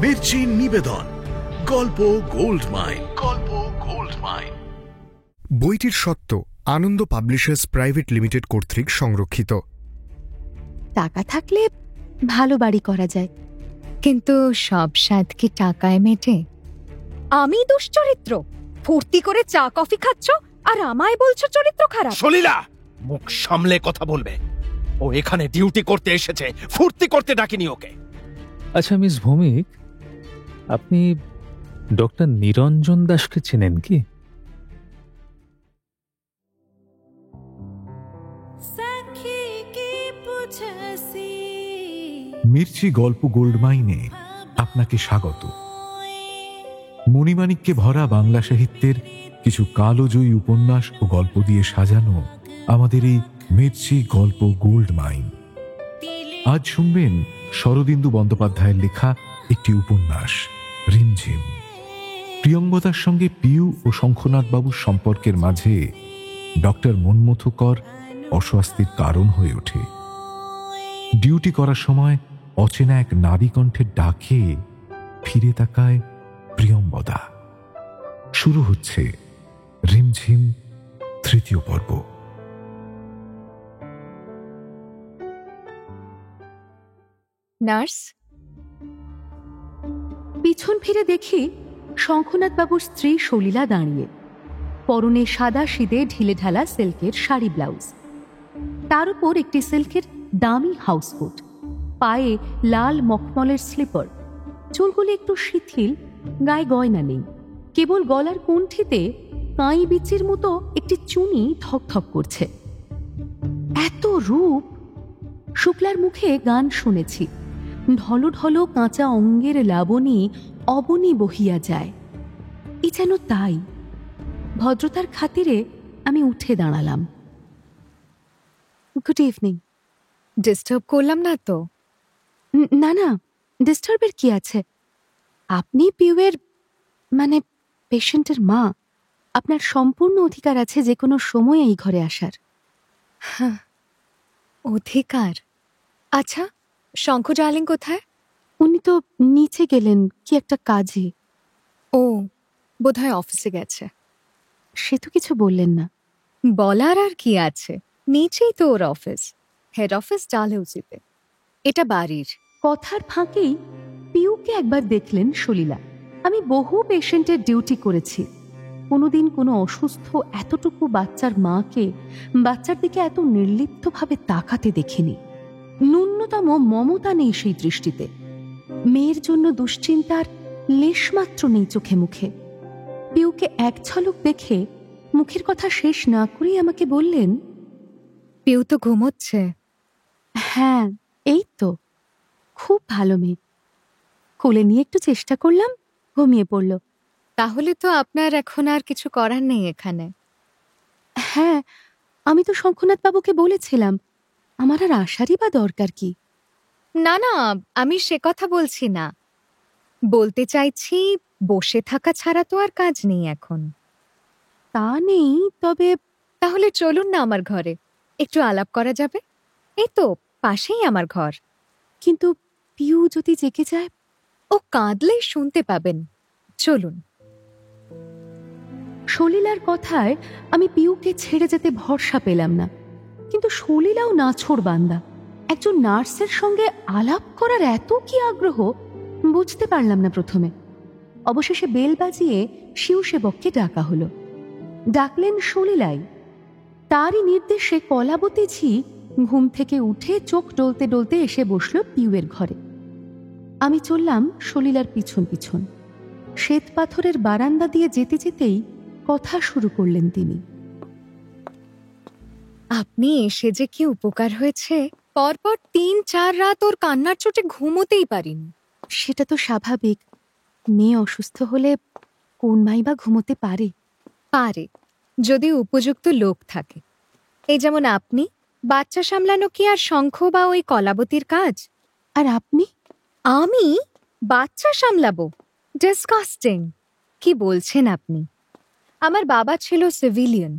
মির্চি নিবেদন গল্প gold mine. গল্প গোল্ড মাইন। বইটির সত্ত্ব আনন্দ পাবলিশার্স প্রাইভেট লিমিটেড কর্তৃক সংরক্ষিত। টাকা থাকলে ভালো বাড়ি করা যায়, কিন্তু সব স্বাদ কি টাকায় মেটে? আমি দুশ্চরিত্র, ফুর্তি করে চা কফি খাচ্ছ আর আমায় বলছো চরিত্র খারাপ। সলিলা, মুখ সামলে কথা বলবে। ও এখানে ডিউটি করতে এসেছে, ফুর্তি করতে ডাকিনি ওকে। আচ্ছা মিস ভৌমিক, আপনি ডক্টর নিরঞ্জন দাসকে চেনেন কি? মির্চি গল্প গোল্ড মাইনে আপনাকে স্বাগত। মণিমাণিক্যে ভরা বাংলা সাহিত্যের কিছু কালজয়ী উপন্যাস ও গল্প দিয়ে সাজানো আমাদের এই মির্চি গল্প গোল্ড মাইন। আজ শুনবেন শরদিন্দু বন্দ্যোপাধ্যায়ের লেখা একটি উপন্যাস, রিমঝিম। প্রিয়ঙ্গদার সঙ্গে পিউ ও শঙ্খনাথ বাবুর সম্পর্কের মাঝে ডক্টর মনমথুকর অস্বস্তির কারণ হয়ে ওঠে। ডিউটি করার সময় অচেনা এক নারী কণ্ঠের ডাকে ফিরে তাকায় প্রিয়ঙ্গদা। শুরু হচ্ছে রিমঝিম তৃতীয় পর্ব। নার্স। পিছন ফিরে দেখি শঙ্খনাথ বাবুর স্ত্রী সলিলা দাঁড়িয়ে, পরনে সাদা সিদে ঢিলে ঢালা সিল্কের শাড়ি ব্লাউজ, তার উপর একটি সিল্কের দামি হাউসকোট, পায়ে লাল মখমলের স্লিপার, চুলগুলি একটু শিথিল, গায়ে গয়না নেই, কেবল গলার কণ্ঠিতে কাঁই বিচির মতো একটি চুনি ধকধক করছে। এত রূপ! শুক্লার মুখে গান শুনেছি, ঢলো ঢলো কাঁচা অঙ্গের লাবণী অবনী বহিয়া যায়। এ যেন তাই। ভদ্রতার খাতিরে আমি উঠে দাঁড়ালাম। Good evening. ডিস্টার্ব করলাম না তো? না না, ডিস্টার্বের কি আছে? আপনি পিউয়ের মানে পেশেন্টের মা, আপনার সম্পূর্ণ অধিকার আছে যে কোনো সময় এই ঘরে আসার। হ্যাঁ, অধিকার? আচ্ছা, শঙ্খ ডার্লিং কোথায়? উনি তো নিচে গেলেন কি একটা কাজে। ও, বোধহয় অফিসে গেছে। সে তো কিছু বললেন না। বলার আর কি আছে, নিচেই তো ওর অফিস, হেড অফিস ডালহৌসিতে, এটা বাড়ির। কথার ফাঁকেই পিউকে একবার দেখলেন সলিলা। আমি বহু পেশেন্টের ডিউটি করেছি, কোনোদিন কোনো অসুস্থ এতটুকু বাচ্চার মাকে বাচ্চার দিকে এত নির্লিপ্তভাবে তাকাতে দেখিনি। ন্যূনতম মমতা নেই সেই দৃষ্টিতে। মেয়ের জন্য দুশ্চিন্তার লেশমাত্র নেই চোখে মুখে। পিউকে এক ঝলক দেখে মুখের কথা শেষ না করেই আমাকে বললেন, পিউ তো ঘুমোচ্ছে। হ্যাঁ, এই তো, খুব ভালো মেয়ে। কোলে নিয়ে একটু চেষ্টা করলাম, ঘুমিয়ে পড়ল। তাহলে তো আপনার এখন আর কিছু করার নেই এখানে। হ্যাঁ, আমি তো শঙ্খনাথ বাবুকে বলেছিলাম, আমার আর আসারই বা দরকার কি? না না, আমি সে কথা বলছি না। বলতে চাইছি বসে থাকা ছাড়া তো আর কাজ নেই এখন। তা নেই, তবে তাহলে চলুন না আমার ঘরে, একটু আলাপ করা যাবে। এই তো পাশেই আমার ঘর। কিন্তু পিউ যদি জেগে যায়? ও কাঁদলেই শুনতে পাবেন, চলুন। সলিলার কথায় আমি পিউকে ছেড়ে যেতে ভরসা পেলাম না, কিন্তু সলিলাও নাছোড় বান্দা। একজন নার্সের সঙ্গে আলাপ করার এত কি আগ্রহ বুঝতে পারলাম না প্রথমে। অবশেষে বেল বাজিয়ে শিউ সেবককে ডাকা হলো। ডাকলেন সলিলাই। তারই নির্দেশে কলাবতী ঝি ঘুম থেকে উঠে চোখ ডলতে ডলতে এসে বসল পিউয়ের ঘরে। আমি চললাম সলিলার পিছন পিছন। শ্বেত পাথরের বারান্দা দিয়ে যেতে যেতেই কথা শুরু করলেন তিনি। আপনি এসে যে কি উপকার হয়েছে, পরপর ৩-৪ রাত ওর কান্নার চোটে ঘুমোতেই পারিনি। সেটা তো স্বাভাবিক, মেয়ে অসুস্থ হলে কোন মাই বা ঘুমোতে পারে? পারে, যদি উপযুক্ত লোক থাকে। এই যেমন আপনি, বাচ্চা সামলানো কি আর শঙ্খ বা ওই কলাবতীর কাজ? আর আপনি? আমি বাচ্চা সামলাবো? ডিসকাস্টিং! কি বলছেন আপনি? আমার বাবা ছিল সিভিলিয়ান,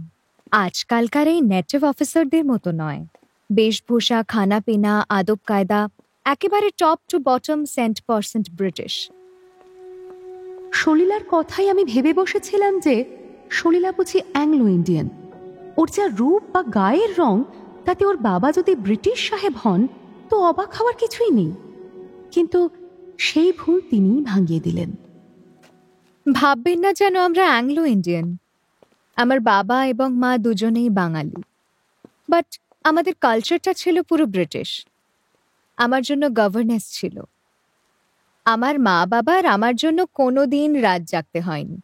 আজকালকার এই নেটিভ অফিসারদের মতো নয়। বেশভূষা, খানা পিনা, আদব কায়দা একেবারে টপ টু বটম 100% ব্রিটিশ। সলিলার কথাই আমি ভেবে বসেছিলাম যে সলিলা বুঝি অ্যাংলো ইন্ডিয়ান। ওর যা রূপ বা গায়ের রং, তাতে ওর বাবা যদি ব্রিটিশ সাহেব হন তো অবাক হওয়ার কিছুই নেই। কিন্তু সেই ভুল তিনিই ভাঙিয়ে দিলেন। ভাববেন না যেন আমরা অ্যাংলো ইন্ডিয়ান। আমার বাবা এবং মা দুজনেই বাঙালি, বাট আমাদের কালচারটা ছিল পুরো ব্রিটিশ। আমার জন্য গভর্নেন্স ছিল। আমার মা বাবার আমার জন্য কোনোদিন রাত জাগতে হয়নি।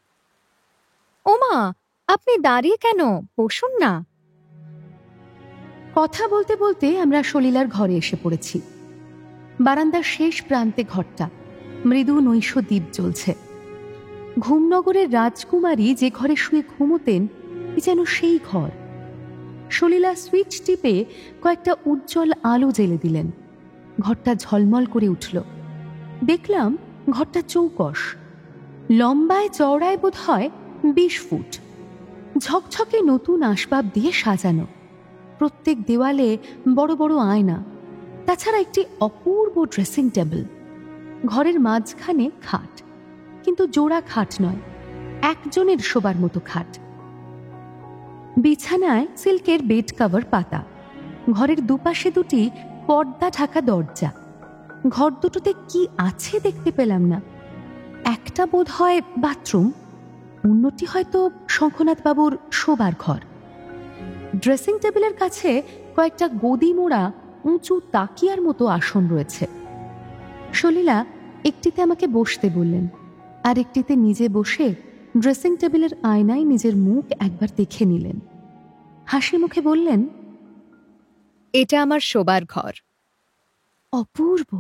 ওমা, আপনি দাঁড়িয়ে কেন? বসুন না। কথা বলতে বলতে আমরা সলিলার ঘরে এসে পড়েছি। বারান্দার শেষ প্রান্তে ঘরটা, মৃদু নৈশ দ্বীপ জ্বলছে। ঘুমনগরের রাজকুমারী যে ঘরে শুয়ে ঘুমোতেন, এ যেন সেই ঘর। সলিলা সুইচ টিপে কয়েকটা উজ্জ্বল আলো জ্বেলে দিলেন। ঘরটা ঝলমল করে উঠল। দেখলাম ঘরটা চৌকস, লম্বায় চওড়ায় বোধ হয় 20 ফুট। ঝকঝকে নতুন আসবাব দিয়ে সাজানো। প্রত্যেক দেওয়ালে বড় বড় আয়না, তাছাড়া একটি অপূর্ব ড্রেসিং টেবিল। ঘরের মাঝখানে খাট, কিন্তু জোড়া খাট নয়, একজনের শোবার মতো খাট। বিছানায় সিল্কের বেড কভার পাতা। ঘরের দুপাশে দুটি পর্দা ঢাকা দরজা। ঘর দুটোতে কি আছে দেখতে পেলাম না। একটা বোধ হয় বাথরুম, অন্যটি হয়তো শঙ্খনাথ বাবুর শোবার ঘর। ড্রেসিং টেবিলের কাছে কয়েকটা গদি মোড়া উঁচু তাকিয়ার মতো আসন রয়েছে। সলিলা একটিতে আমাকে বসতে বললেন, আর একটিতে নিজে বসে ড্রেসিং টেবিলের আয়নায় নিজের মুখ একবার দেখে নিলেন। হাসি মুখে বললেন, এটা আমার শোবার ঘর। অপূর্ব।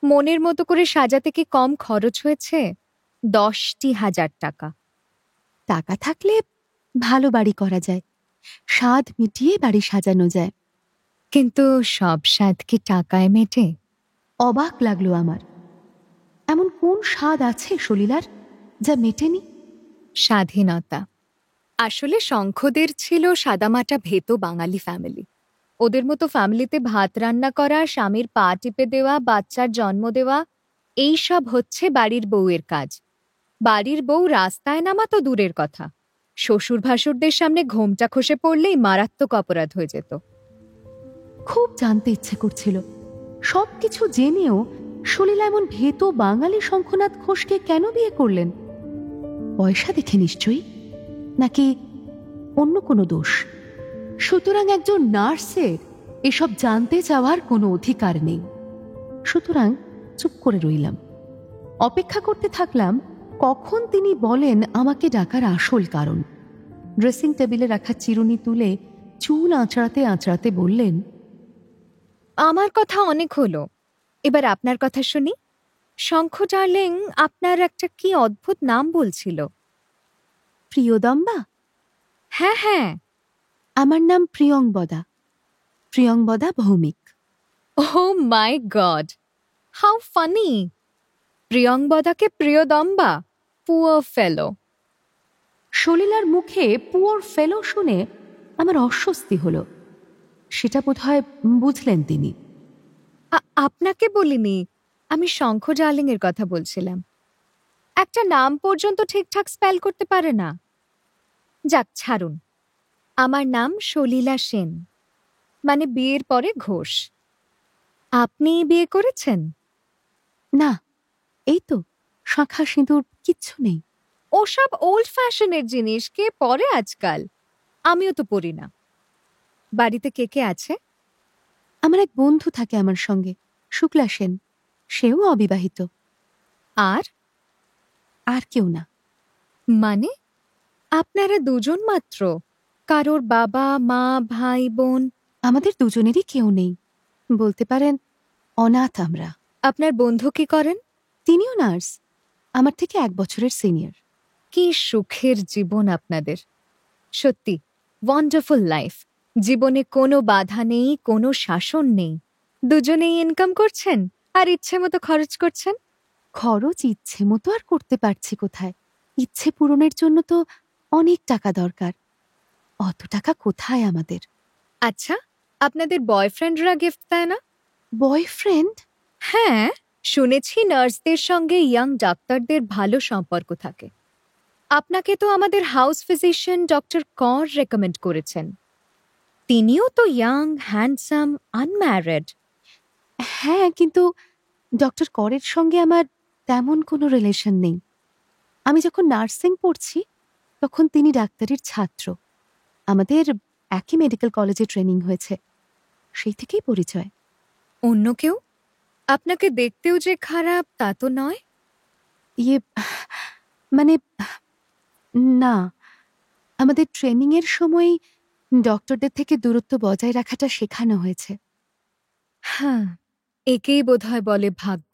মনের মতো করে সাজাতে কি কম খরচ হয়েছে? 10,000 টাকা। টাকা থাকলে ভালো বাড়ি করা যায়, স্বাদ মিটিয়ে বাড়ি সাজানো যায়। কিন্তু সব স্বাদ কি টাকায় মেটে? অবাক লাগলো আমার। এমন কোন স্বাদ আছে সলিলার যা মেটেনি? স্বাধীনতা। আসলে শঙ্খদের ছিল সাদামাটা ভেতো বাঙালি ফ্যামিলি। ওদের মতো ফ্যামিলিতে ভাত রান্না করা, স্বামীর পা টিপে দেওয়া, বাচ্চার জন্ম দেওয়া, এই সব হচ্ছে বাড়ির বউয়ের কাজ। বাড়ির বউ রাস্তায় নামা তো দূরের কথা, শ্বশুর ভাসুরদের সামনে ঘোমটা খসে পড়লেই মারাত্মক অপরাধ হয়ে যেত। খুব জানতে ইচ্ছে করছিল, সবকিছু জেনেও সলিলা এমন ভেতো বাঙালি শঙ্খনাথ ঘোষকে কেন বিয়ে করলেন? পয়সা দেখে নিশ্চয়ই, নাকি অন্য কোনো দোষ? সুতরাং একজন নার্সের এসব জানতে চাওয়ার কোনো অধিকার নেই। সুতরাং চুপ করে রইলাম। অপেক্ষা করতে থাকলাম কখন তিনি বলেন আমাকে ডাকার আসল কারণ। ড্রেসিং টেবিলে রাখা চিরুনি তুলে চুল আঁচড়াতে আঁচড়াতে বললেন, আমার কথা অনেক হলো, এবার আপনার কথা শুনি। শঙ্খ ডার্লিং, আপনার একটা কি অদ্ভুত নাম বলছিল। প্রিয়দম্বা? হ্যাঁ হ্যাঁ। আমার নাম Priyamvada, Priyamvada Bhowmik. Oh my God! How funny! প্রিয়ংবদাকে প্রিয়দম্বা? Poor fellow. সলিলার মুখে পুয়ার ফেলো শুনে আমার অস্বস্তি হলো। সেটা বোধহয় বুঝলেন তিনি। আপনাকে বলিনি, আমি শঙ্খ ডার্লিং এর কথা বলছিলাম। একটা নাম পর্যন্ত ঠিকঠাক স্পেল করতে পারে না। যাক, ছাড়ুন। আমার নাম সলিলা সেন, মানে বিয়ের পরে ঘোষ। আপনি বিয়ে করেছেন? না, এই তো শাঁখা সিঁদুর কিচ্ছু নেই। ওসব ওল্ড ফ্যাশনের জিনিস কে পরে আজকাল? আমিও তো পরি না। বাড়িতে কে কে আছে? আমার এক বন্ধু থাকে আমার সঙ্গে, শুক্লা সেন, সেও অবিবাহিত। আর আর কেউ না। মানে আপনারা দুজন মাত্র? কারোর বাবা মা ভাই বোন? আমাদের দুজনেরই কেউ নেই, বলতে পারেন অনাথ আমরা। আপনার বন্ধু কি করেন? তিনিও নার্স, আমার থেকে 1 বছরের সিনিয়র। কি সুখের জীবন আপনাদের, সত্যি ওয়ান্ডারফুল লাইফ। জীবনে কোনো বাধা নেই, কোনো শাসন নেই। দুজনেই ইনকাম করছেন আর ইচ্ছে মতো খরচ করছেন। খরচ ইচ্ছে মতো আর করতে পারছি কোথায়? ইচ্ছে পূরণের জন্য তো অনেক টাকা দরকার। অত টাকা কোথায় আমাদের? আচ্ছা, আপনাদের বয়ফ্রেন্ডরা গিফট দেয় না? বয়ফ্রেন্ড? হ্যাঁ, শুনেছি নার্সদের সঙ্গে ইয়াং ডাক্তারদের ভালো সম্পর্ক থাকে। আপনাকে তো আমাদের হাউস ফিজিশিয়ান ডক্টর কর রেকমেন্ড করেছেন। তিনিও তো ইয়াং, হ্যান্ডসাম, আনম্যারিড। হ্যাঁ, কিন্তু ডক্টর করের সঙ্গে আমার তেমন কোনো রিলেশন নেই। আমি যখন নার্সিং পড়ছি তখন তিনি ডাক্তারের ছাত্র। আমাদের একই মেডিকেল কলেজে ট্রেনিং হয়েছে, সেই থেকেই পরিচয়। অন্য কেউ? আপনাকে দেখতেও যে খারাপ তা তো নয়। ইয়ে মানে না, আমাদের ট্রেনিং এর সময় ডক্টরদের থেকে দূরত্ব বজায় রাখাটা শেখানো হয়েছে। হ্যাঁ, একেই বোধহয় বলে ভাগ্য।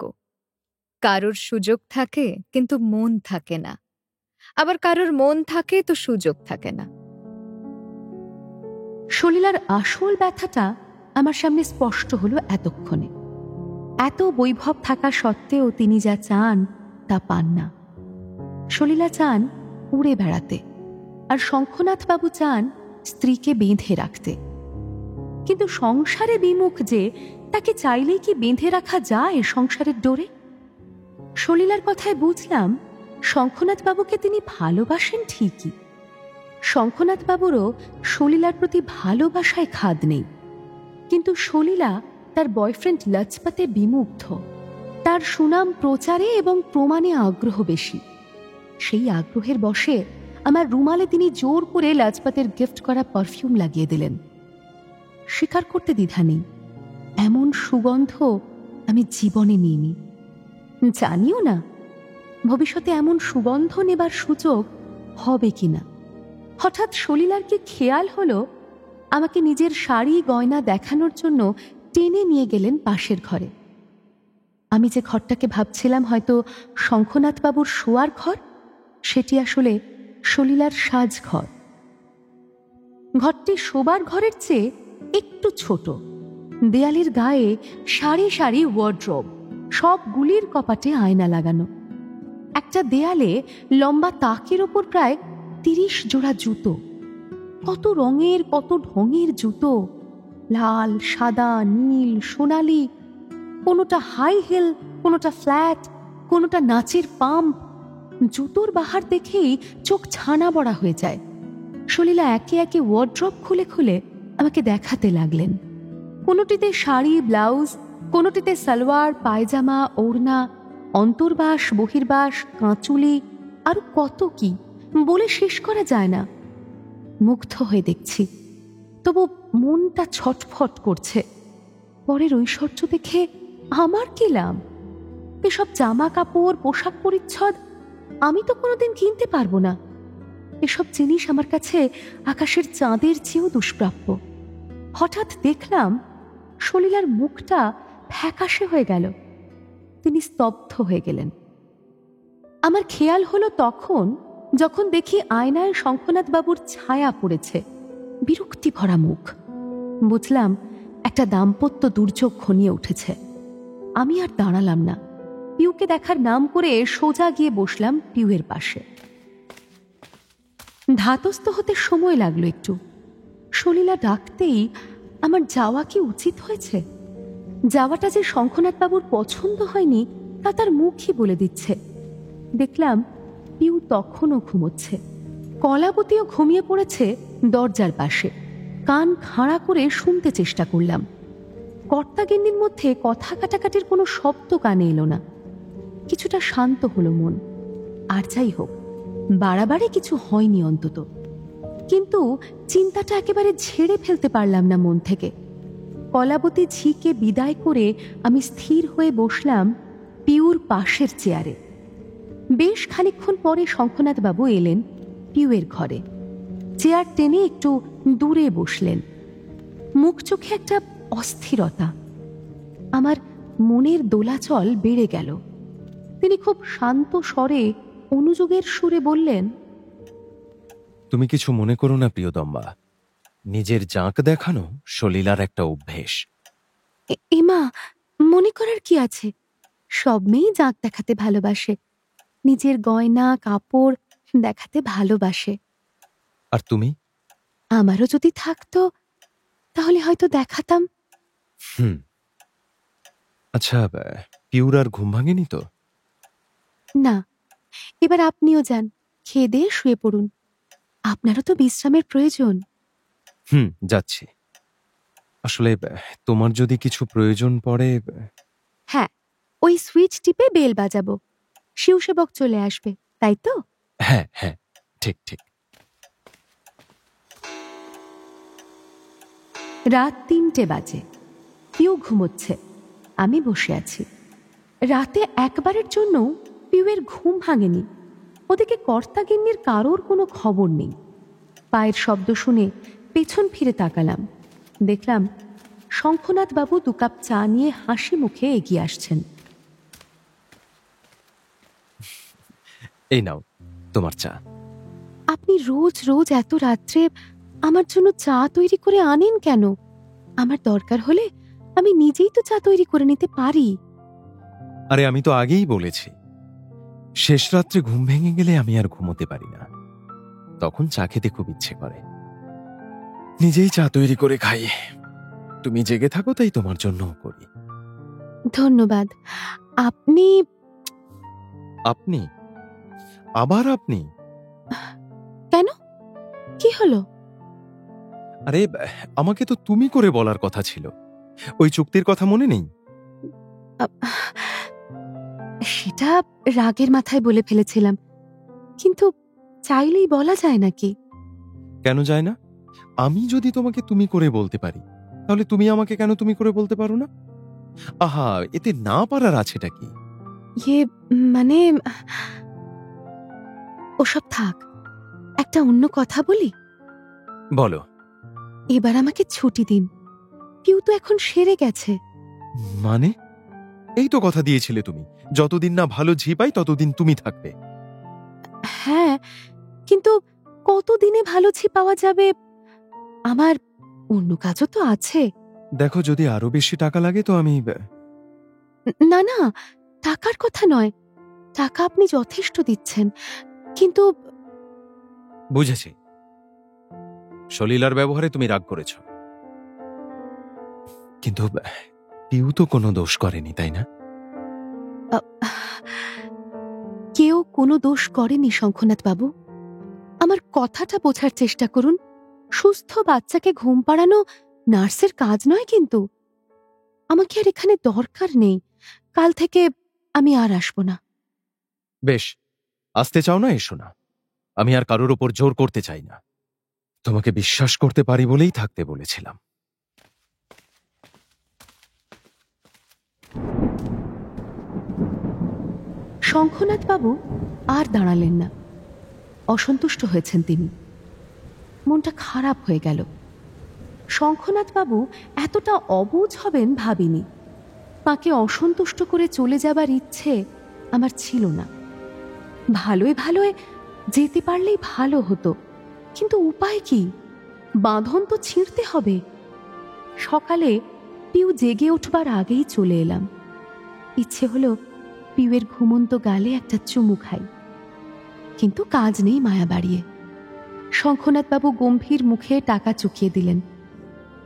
কারোর সুযোগ থাকে কিন্তু মন থাকে না, আবার কারোর মন থাকে তো সুযোগ থাকে না। সলিলার আসল ব্যথাটা আমার সামনে স্পষ্ট হলো এতক্ষণে। এত বৈভব থাকা সত্ত্বেও তিনি যা চান তা পান না। সলিলা চান উড়ে বেড়াতে, আর শঙ্খনাথ বাবু চান স্ত্রীকে বেঁধে রাখতে। কিন্তু সংসারে বিমুখ যে, তাকে চাইলেই কি বেঁধে রাখা যায় সংসারের ডোরে? সলিলার কথায় বুঝলাম শঙ্খনাথ বাবুকে তিনি ভালোবাসেন ঠিকই। শঙ্খনাথ বাবুরও সলিলার প্রতি ভালোবাসায় খাদ নেই, কিন্তু সলিলা তার বয়ফ্রেন্ড লাজপাতে বিমুগ্ধ। তার সুনাম প্রচারে এবং প্রমাণে আগ্রহ বেশি। সেই আগ্রহের বশে আমার রুমালে তিনি জোর করে লাজপাতের গিফট করা পারফিউম লাগিয়ে দিলেন। স্বীকার করতে দ্বিধা নেই, এমন সুগন্ধ আমি জীবনে নিইনি। জানিও না ভবিষ্যতে এমন সুগন্ধ নেবার সুযোগ হবে কিনা। হঠাৎ সলিলার কি খেয়াল হলো, আমাকে নিজের শাড়ি গয়না দেখানোর জন্য টেনে নিয়ে গেলেন পাশের ঘরে। আমি যে ঘরটাকে ভাবছিলাম হয়তো শঙ্খনাথবাবুর শোয়ার ঘর, সেটি আসলে সলিলার সাজঘর। ঘরটি শোবার ঘরের চেয়ে একটু ছোট। দেয়ালের গায়ে সারি সারি ওয়ার্ড্রোব, সবগুলির কপাটে আয়না লাগানো। একটা দেয়ালে লম্বা তাকের ওপর প্রায় 30 জোড়া জুতো। কত রঙের কত ঢঙের জুতো, লাল, সাদা, নীল, সোনালি, কোনোটা হাই হিল, কোনোটা ফ্ল্যাট, কোনোটা নাচের পাম্প। জুতোর বাহার দেখেই চোখ ছানা বড়া হয়ে যায়। সলিলা একে একে ওয়ার্ড্রপ খুলে খুলে আমাকে দেখাতে লাগলেন। কোনোটিতে শাড়ি, ব্লাউজ, কোনোটিতে সালোয়ার, পায়জামা, ওড়না, অন্তর্বাস, বহির্বাস, কাঁচুলি, আর কত কি বলে শেষ করা যায় না। মুগ্ধ হয়ে দেখছি, তবু মনটা ছটফট করছে। পরের ঐশ্বর্য দেখে আমার কি লাভ? এসব জামা কাপড়, পোশাক পরিচ্ছদ আমি তো কোনোদিন কিনতে পারবো না। এসব জিনিস আমার কাছে আকাশের চাঁদের চেয়েও দুষ্প্রাপ্য। হঠাৎ দেখলাম সলিলার মুখটা ফ্যাকাশে হয়ে গেল। তিনি স্তব্ধ হয়ে গেলেন। আমার খেয়াল হলো তখন, যখন দেখি আয়নায় শঙ্খনাথ বাবুর ছায়া পড়েছে, বিরক্তি ভরা মুখ। বুঝলাম একটা দাম্পত্য দুর্যোগ ঘনিয়ে উঠেছে। আমি আর দাঁড়ালাম না, পিউকে দেখার নাম করে সোজা গিয়ে বসলাম পিউয়ের পাশে। ধাতস্থ হতে সময় লাগলো একটু। সলিলা ডাকতেই আমার যাওয়া কি উচিত হয়েছে? যাওয়াটা যে শঙ্খনাথ বাবুর পছন্দ হয়নি তা তার মুখই বলে দিচ্ছে। দেখলাম পিউ তখনও ঘুমোচ্ছে। কলাবতীও ঘুমিয়ে পড়েছে দরজার পাশে। কান খাড়া করে শুনতে চেষ্টা করলাম। কর্তাগিন্নির মধ্যে কথা কাটাকাটির কোনো শব্দ কানে এলো না। কিছুটা শান্ত হলো মন। আর যাই হোক, বাড়াবাড়ি কিছু হয়নি অন্তত। কিন্তু চিন্তাটা একেবারে ঝেড়ে ফেলতে পারলাম না মন থেকে। কলাবতী ঝিকে বিদায় করে আমি স্থির হয়ে বসলাম পিউর পাশের চেয়ারে। বেশ খানিকক্ষণ পরে শঙ্খনাথ বাবু এলেন পিউয়ের ঘরে। চেয়ার টেনে একটু দূরে বসলেন। মুখ চোখে একটা অস্থিরতা। আমার মনের দোলাচল বেড়ে গেল। তিনি খুব শান্ত স্বরে, অনুযোগের সুরে বললেন, তুমি কিছু মনে করো না প্রিয়তম্বা, নিজের জাঁক দেখানো সলিলার একটা অভ্যেস। এমা, মনে করার কি আছে? সব মেয়েই জাঁক দেখাতে ভালোবাসে, নিজের গয়না কাপড় দেখাতে ভালোবাসে। আর তুমি? আমারও যদি থাকতো তাহলে হয়তো দেখাতাম। আচ্ছা, পিউর আর ঘুম ভাঙেনি তো? না, এবার আপনিও যান, খেয়ে দিয়ে শুয়ে পড়ুন। আপনারও তো বিশ্রামের প্রয়োজন। যাচ্ছি। আসলে তোমার যদি কিছু প্রয়োজন পড়ে। হ্যাঁ, ওই সুইচ টিপে বেল বাজাবো, শিবসেবক চলে আসবে, তাই তো? হ্যাঁ হ্যাঁ, ঠিক ঠিক। রাত 3টে বাজে, পিউ ঘুমোচ্ছে, আমি বসে আছি। রাতে একবারের জন্য পিউয়ের ঘুম ভাঙেনি। ওদিকে কর্তাগিন্নির কারোর কোনো খবর নেই। পায়ের শব্দ শুনে পেছন ফিরে তাকালাম, দেখলাম শঙ্খনাথ বাবু 2 কাপ চা নিয়ে হাসি মুখে এগিয়ে আসছেন। এই নাও তোমার চা। আপনি রোজ রোজ এত রাত্রে আমার জন্য চা তৈরি করে আনেন কেন? আমার দরকার হলে আমি নিজেই তো চা তৈরি করে নিতে পারি। আরে আমি তো আগেই বলেছি, শেষ রাত্রে ঘুম ভেঙে গেলে আমি আর ঘুমোতে পারি না, তখন চা খেতে খুব ইচ্ছে করে। নিজেই চা তৈরি করে খাই। তুমি জেগে থাকো তাই তোমার জন্যও করি। ধন্যবাদ। আপনি আপনি? আবার আপনি? কেন, কি হলো? আরে আমাকে তো তুমি করে বলার কথা ছিল। ওই চুক্তির কথা মনে নেই? সেটা রাগের মাথায় বলে ফেলেছিলাম, কিন্তু চাইলেই বলা যায় নাকি? কেন যায় না? আমি যদি তোমাকে তুমি করে বলতে পারি, তাহলে তুমি আমাকে কেন তুমি করে বলতে পারো না? আহা, এতে না পারার আছেটা কি? ইয়ে মানে, ওসব থাক, একটা অন্য কথা বলি। বলো। এবার আমাকে ছুটি দিন, পিউ তো এখন সেরে গেছে। মানে? এই তো কথা দিয়েছিলে তুমি, যতদিন না ভালো ঝি পাই ততদিন তুমি থাকবে। হ্যাঁ, কিন্তু কতদিনে ভালো ছি পাওয়া যাবে? আমার অন্য কাজও তো আছে। দেখো, যদি আরো বেশি টাকা লাগে তো আমি। না না, টাকার কথা নয়, টাকা আপনি যথেষ্ট দিচ্ছেন, কিন্তু বুঝেছি, সলিলার ব্যবহারে তুমি রাগ করেছ, কিন্তু পিউ তো কোনো দোষ করেনি, তাই না? কেউ কোনো দোষ করেনি শঙ্খনাথ বাবু। আমার কথাটা বোঝার চেষ্টা করুন। সুস্থ বাচ্চাকে ঘুম পাড়ানো নার্সের কাজ নয়, কিন্তু আমাকে আর এখানে দরকার নেই। কাল থেকে আমি আর আসবো না। বেশ, আসতে চাও না, এসো না। আমি আর কারোর ওপর জোর করতে চাই না। তোমাকে বিশ্বাস করতে পারি বলেই থাকতে বলেছিলাম। শঙ্খনাথ বাবু আর দাঁড়ালেন না, অসন্তুষ্ট হয়েছেন তিনি। মনটা খারাপ হয়ে গেল। শঙ্খনাথ বাবু এতটা অবুঝ হবেন ভাবিনি। তাকে অসন্তুষ্ট করে চলে যাবার ইচ্ছে আমার ছিল না। ভালোয় ভালোয় যেতে পারলেই ভালো হতো, কিন্তু উপায় কি? বাঁধন তো ছিঁড়তে হবে। সকালে পিউ জেগে উঠবার আগেই চলে এলাম। ইচ্ছে হলো পিউয়ের ঘুমন্ত গালে একটা চুমু খাই, কিন্তু কাজ নেই মায়া বাড়িয়ে। শঙ্খনাথবাবু গম্ভীর মুখে টাকা চুকিয়ে দিলেন,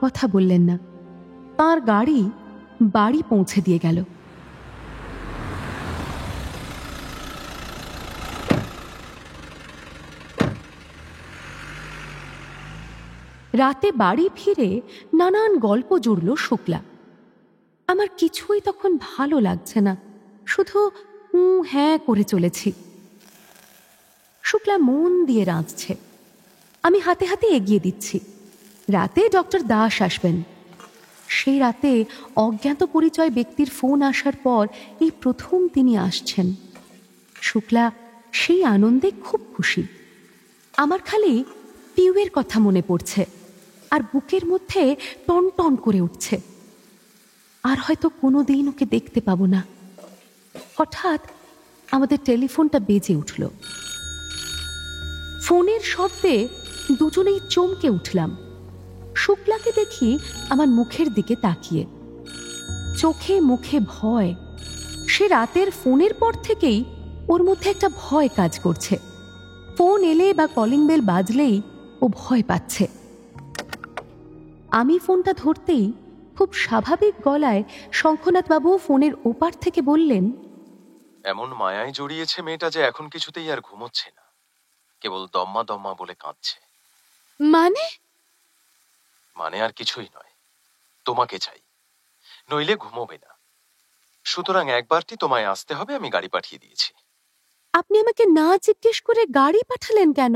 কথা বললেন না। তাঁর গাড়ি বাড়ি পৌঁছে দিয়ে গেল। রাতে বাড়ি ফিরে নানান গল্প জুড়ল শুক্লা। আমার কিছুই তখন ভালো লাগছে না, শুধু হ্যাঁ করে চলেছি। শুক্লা মন দিয়ে রাঁধছে, আমি হাতে হাতে এগিয়ে দিচ্ছি। রাতে ডক্টর দাস আসবেন। সেই রাতে অজ্ঞাত পরিচয় ব্যক্তির ফোন আসার পর এই প্রথম তিনি আসছেন। শুক্লা সেই আনন্দে খুব খুশি। আমার খালি পিউয়ের কথা মনে পড়ছে, আর বুকের মধ্যে টন টন করে উঠছে। আর হয়তো কোনোদিন ওকে দেখতে পাবো না। হঠাৎ আমাদের টেলিফোনটা বেজে উঠল। ফোনের শব্দে দুজনেই চমকে উঠলাম। শুক্লাকে দেখি আমার মুখের দিকে তাকিয়ে, চোখে মুখে ভয়। সে রাতের ফোনের পর থেকেই ওর মধ্যে একটা ভয় কাজ করছে। ফোন এলে বা কলিং বেল বাজলেই ও ভয় পাচ্ছে। আমি ফোনটা ধরতেই খুব স্বাভাবিক গলায় শঙ্খনাথবাবু ফোনের ওপার থেকে বললেন, এমন মায়ায় জড়িয়েছে মেয়েটা যে এখন কিছুতেই আর ঘুমোচ্ছে না, কেবল দম্মা দম্মা বলে কাঁদছে। মানে? মানে আর কিছুই নয়, তোমাকে চাই, নইলে ঘুমোবে না। সুতরাং একবারটি তোমায় আসতে হবে, আমি গাড়ি পাঠিয়ে দিয়েছি। আপনি আমাকে না জিজ্ঞেস করে গাড়ি পাঠালেন কেন?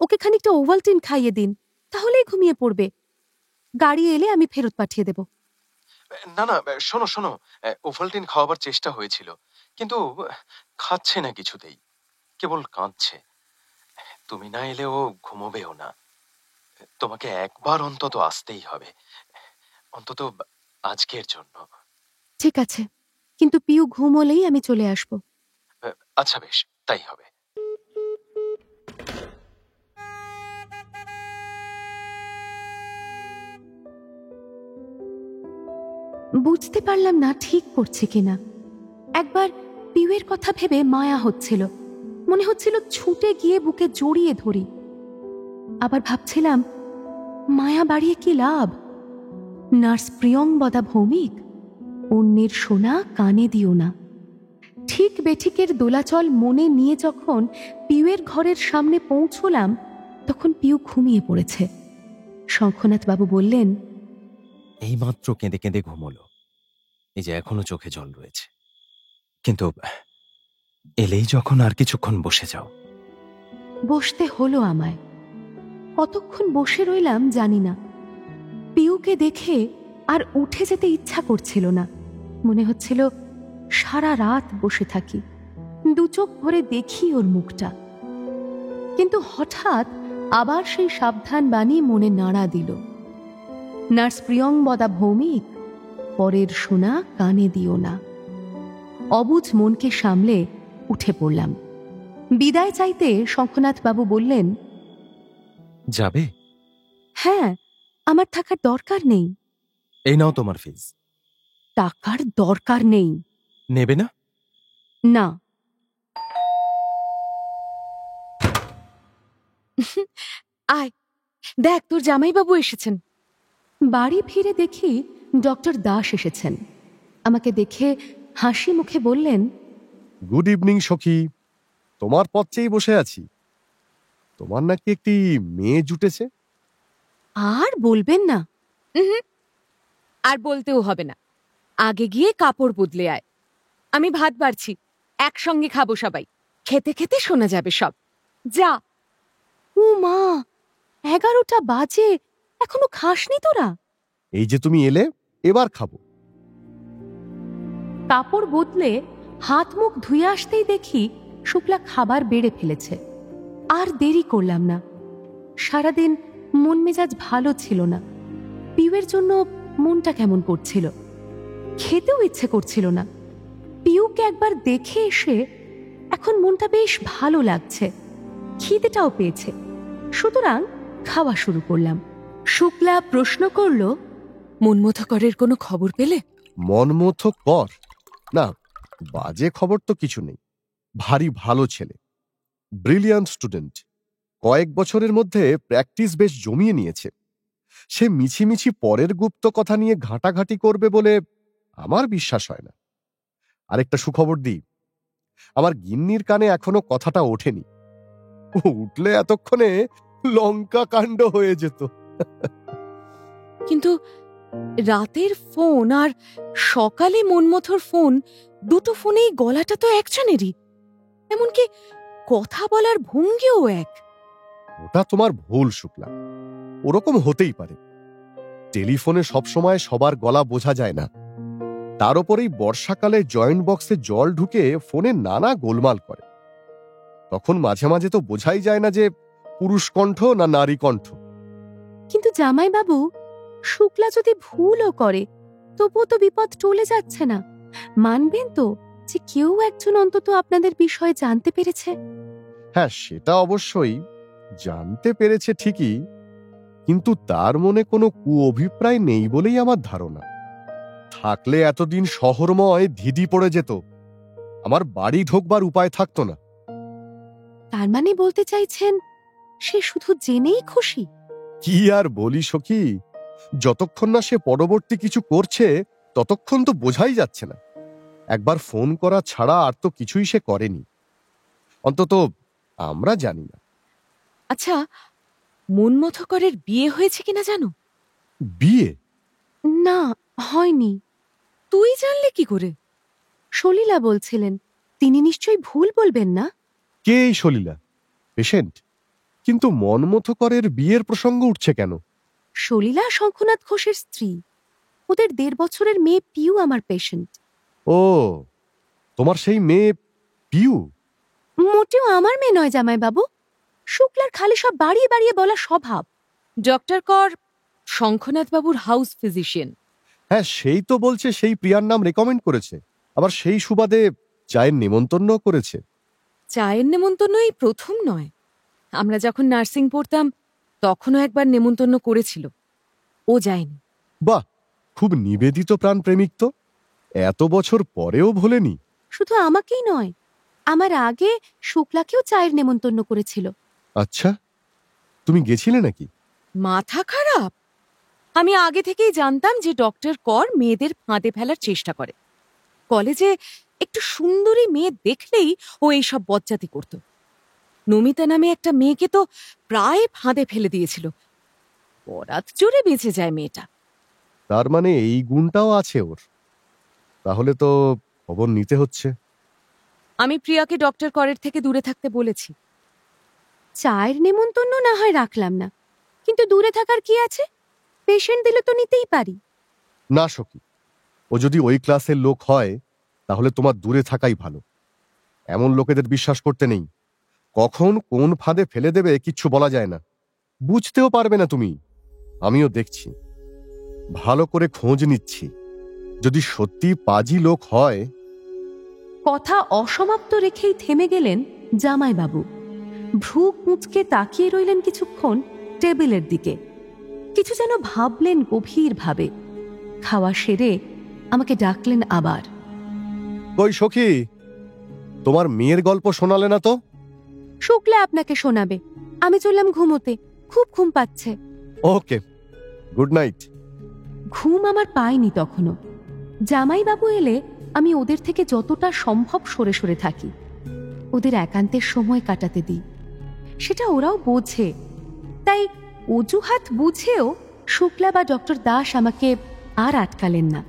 ওকে খানিকটা ওভালটিন খাইয়ে দিন, তাহলেই ঘুমিয়ে পড়বে। গাড়ি এলে আমি ফেরত পাঠিয়ে দেব। না না, শোনো শোনো, ওভালটিন খাওয়াবার চেষ্টা হয়েছিল, কিন্তু খাচ্ছে না কিছুতেই, কেবল কাঁদছে। তুমি না এলে ও ঘুমোবেও না। তোমাকে একবার অন্তত আসতেই হবে, অন্তত আজকের জন্য। ঠিক আছে, কিন্তু পিউ ঘুমোলেই আমি চলে আসব। আচ্ছা বেশ, তাই হবে। বুঝতে পারলাম না ঠিক করছি কিনা। একবার পিউয়ের কথা ভেবে মায়া হচ্ছিল, মনে হচ্ছিল ছুটে গিয়ে বুকে জড়িয়ে ধরি। আবার ভাবছিলাম, মায়া বাড়িয়ে কি লাভ? নার্স প্রিয়ংবদা ভৌমিক, অন্যের সোনা কানে দিও না। ঠিক বেঠিকের দোলাচল মনে নিয়ে যখন পিউয়ের ঘরের সামনে পৌঁছলাম, তখন পিউ ঘুমিয়ে পড়েছে। শঙ্খনাথবাবু বললেন, এইমাত্র কেঁদে কেঁদে ঘুমোলো, এই যে এখনো চোখে জল রয়েছে। কিন্তু এলেই যখন আর কিছুক্ষণ বসে যাও। বসতে হলো আমায়। কতক্ষণ বসে রইলাম জানি না। পিউকে দেখে আর উঠে যেতে ইচ্ছা করছিল না। মনে হচ্ছিল সারা রাত বসে থাকি, দু চোখ ভরে দেখি ওর মুখটা। কিন্তু হঠাৎ আবার সেই সাবধান বাণী মনে নাড়া দিল, নার্স প্রিয়ংবদা ভৌমিক, পরের সোনা কানে দিও না। অবুঝ মনকে সামলে উঠে পড়লাম। বিদায় চাইতে শঙ্খনাথবাবু বললেন, যাবে? হ্যাঁ, আমার থাকার দরকার নেই। এই নাও তোমার ফিস। টাকার দরকার নেই। নেবে না? না। আয়, দেখ তোর জামাইবাবু এসেছেন। বাড়ি ফিরে দেখি ডক্টর দাস এসেছেন। আমাকে দেখে হাসি মুখে বললেন, গুড ইভিনিং সখী, তোমার পথ চেয়েই বসে আছি। তোমার নাকি একটি মেয়ে জুটেছে? আর বলবেন না। আর বলতেও হবে না, আগে গিয়ে কাপড় বদলে আয়। আমি ভাত বাড়ছি, একসঙ্গে খাবো সবাই, খেতে খেতে শোনা যাবে সব। যা। ও মা, 11টা বাজে, এখনো খাসনি তোরা? এই যে তুমি এলে, এবার খাবো। কাপড় বদলে হাত মুখ ধুয়ে আসতেই দেখি শুক্লা খাবার বেড়ে ফেলেছে। আর দেরি করলাম না। সারাদিন মন মেজাজ ভালো ছিল না। পিউয়ের জন্য মনটা কেমন করছিল, খেতেও ইচ্ছে করছিল না। পিউকে একবার দেখে এসে এখন মনটা বেশ ভালো লাগছে, খিদেটাও পেয়েছে। সুতরাং খাওয়া শুরু করলাম। শুক্লা প্রশ্ন করল, মনমথকরের কোনো খবর পেলে? মনমথ কর? না, বাজে খবর তো কিছু নেই। ভারী ভালো ছেলে, ব্রিলিয়ান্ট স্টুডেন্ট। কয়েক বছরের মধ্যে প্র্যাকটিস বেশ জমিয়ে নিয়েছে। সে মিছিমিছি পরের গুপ্ত কথা নিয়ে ঘাঁটাঘাঁটি করবে বলে আমার বিশ্বাস হয় না। আরেকটা সুখবর দিই, আমার গিন্নির কানে এখনো কথাটা ওঠেনি। উঠলে এতক্ষণে লঙ্কা কাণ্ড হয়ে যেত। কিন্তু রাতের ফোন আর সকালে মনমথর ফোন, দুটো ফোনেই গলাটা তো একজনেরই, এমনকি কথা বলার ভঙ্গিও এক। ওটা তোমার ভুল শুক্লা, ওরকম হতেই পারে। টেলিফোনে সবসময় সবার গলা বোঝা যায় না। তার উপরেই বর্ষাকালে জয়েন্ট বক্সে জল ঢুকে ফোনে নানা গোলমাল করে। তখন মাঝে মাঝে তো বোঝাই যায় না যে পুরুষ কণ্ঠ না নারী কণ্ঠ। কিন্তু জামাইবাবু, শুক্লা যদি ভুলও করে তবুও তো বিপদ টলে যাচ্ছে না। মানবেন তো যে কেউ একজন অন্তত আপনাদের বিষয়ে জানতে পেরেছে? হ্যাঁ, সেটা অবশ্যই জানতে পেরেছে ঠিকই, কিন্তু তার মনে কোনো কুঅভিপ্রায় নেই বলেই আমার ধারণা। থাকলে এতদিন শহরময় ধিদি পড়ে যেত, আমার বাড়ি ঢোকবার উপায় থাকতো না। তার মানে বলতে চাইছেন সে শুধু জেনেই খুশি? কি আর বলি সখী, যতক্ষণ না সে পরবর্তী কিছু করছে ততক্ষণ তো বোঝাই যাচ্ছে না। একবার ফোন করা ছাড়া আর তো কিছুই সে করেনি, অন্তত আমরা জানি না। আচ্ছা, মনমথকরের বিয়ে হয়েছে কিনা জানো? বিয়ে? না, হয়নি। তুই জানলে কি করে? সলিলা বলছিলেন। তিনি নিশ্চয়ই ভুল বলবেন না? কে এই সলিলা? পেশেন্ট? কিন্তু মনমথকরের বিয়ের প্রসঙ্গ উঠছে কেন? সলিলা শঙ্খনাথ ঘোষের স্ত্রী। ওদের 1.5 বছরের মেয়ে পিউ আমার পেশেন্ট। ও, তোমার সেই মেয়ে পিউ? মোটেও আমার মেয়ে নয় জামাইবাবু। শুক্লার খালি সব বাড়িয়ে বাড়িয়ে বলা স্বভাব। ডক্টর কর শঙ্খনাথ বাবুর হাউস ফিজিশিয়ান। হ্যাঁ, সেই তো বলছে সেই প্রিয়ার নাম রেকমেন্ড করেছে, আবার সেই সুবাদে চায়ের নিমন্ত্রণ করেছে। চায়ের নেমন্তন্ন এই প্রথম নয়। আমরা যখন নার্সিং পড়তাম তখনও একবার নেমন্তন্ন করেছিল, ও যায়নি। বাহ, খুব নিবেদিত প্রাণ প্রেমিক তো। এত বছর পরেও ভোলেনি। শুধু আমাকেই নয়, আমার আগে শুক্লাকেও চায়ের নেমন্তন্ন করেছিল। আচ্ছা, তুমি গেছিলে নাকি? মাথা খারাপ? আমি আগে থেকেই জানতাম যে ডক্টর কর মেয়েদের ফাঁদে ফেলার চেষ্টা করে। কলেজে একটু সুন্দরী মেয়ে দেখলেই ও এইসব বজ্জাতি করত। নমিতা নামে একটা মেয়েকে তো প্রায় ফাঁদে ফেলে দিয়েছিল। বরাত জোরে বেঁচে যায় মেয়েটা। তার মানে এই গুণটাও আছে ওর। তাহলে তো খবর নিতে হচ্ছে। আমি প্রিয়াকে ডক্টর করের থেকে দূরে থাকতে বলেছি। চায়ের নেমন্তন্ন না হয় রাখলাম না, কিন্তু দূরে থাকার কি আছে? পেশেন্ট দিলে তো নিতেই পারি। না সখী, ও যদি ওই ক্লাসের লোক হয় তাহলে তোমার দূরে থাকাই ভালো। এমন লোকেদের বিশ্বাস করতে নেই। কখন কোন ফাঁদে ফেলে দেবে কিচ্ছু বলা যায় না। বুঝতেও পারবে না তুমি। আমিও দেখছি, ভালো করে খোঁজ নিচ্ছি। যদি সত্যি পাজি লোক হয়। কথা অসমাপ্ত রেখেই থেমে গেলেন জামাইবাবু। ভ্রু কুঁচকে তাকিয়ে রইলেন কিছুক্ষণ টেবিলের দিকে। কিছু যেন ভাবলেন গভীরভাবে। খাওয়া সেরে আমাকে ডাকলেন আবার। কই সখী, তোমার মেয়ের গল্প শোনালে না তো? শুক্লা আপনাকে শোনাবে। আমি চললাম ঘুমোতে, খুব ঘুম পাচ্ছে। ওকে, গুড নাইট। ঘুম আমার পায়নি তখনও। জামাইবাবু এলে আমি ওদের থেকে যতটা সম্ভব সরে সরে থাকি, ওদের একান্তের সময় কাটাতে দিই। সেটা ওরাও বোঝে। তাই অজুহাত বুঝেও শুক্লা বা ডক্টর দাস আমাকে আর আটকালেন না।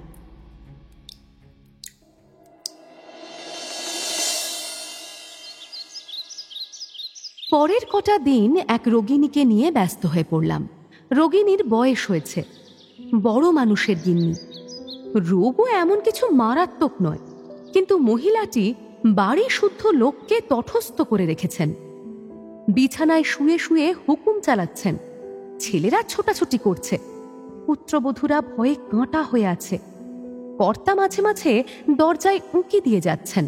পরের কটা দিন এক রোগিণীকে নিয়ে ব্যস্ত হয়ে পড়লাম। রোগিণীর বয়স হয়েছে, বড় মানুষের গিন্নি। রোগও এমন কিছু মারাত্মক নয়, কিন্তু মহিলাটি বাড়ি শুদ্ধ লোককে তটস্থ করে রেখেছেন। বিছানায় শুয়ে শুয়ে হুকুম চালাচ্ছেন। ছেলেরা ছোটাছুটি করছে, পুত্রবধূরা ভয়ে কাঁটা হয়ে আছে। কর্তা মাঝে মাঝে দরজায় উঁকি দিয়ে যাচ্ছেন,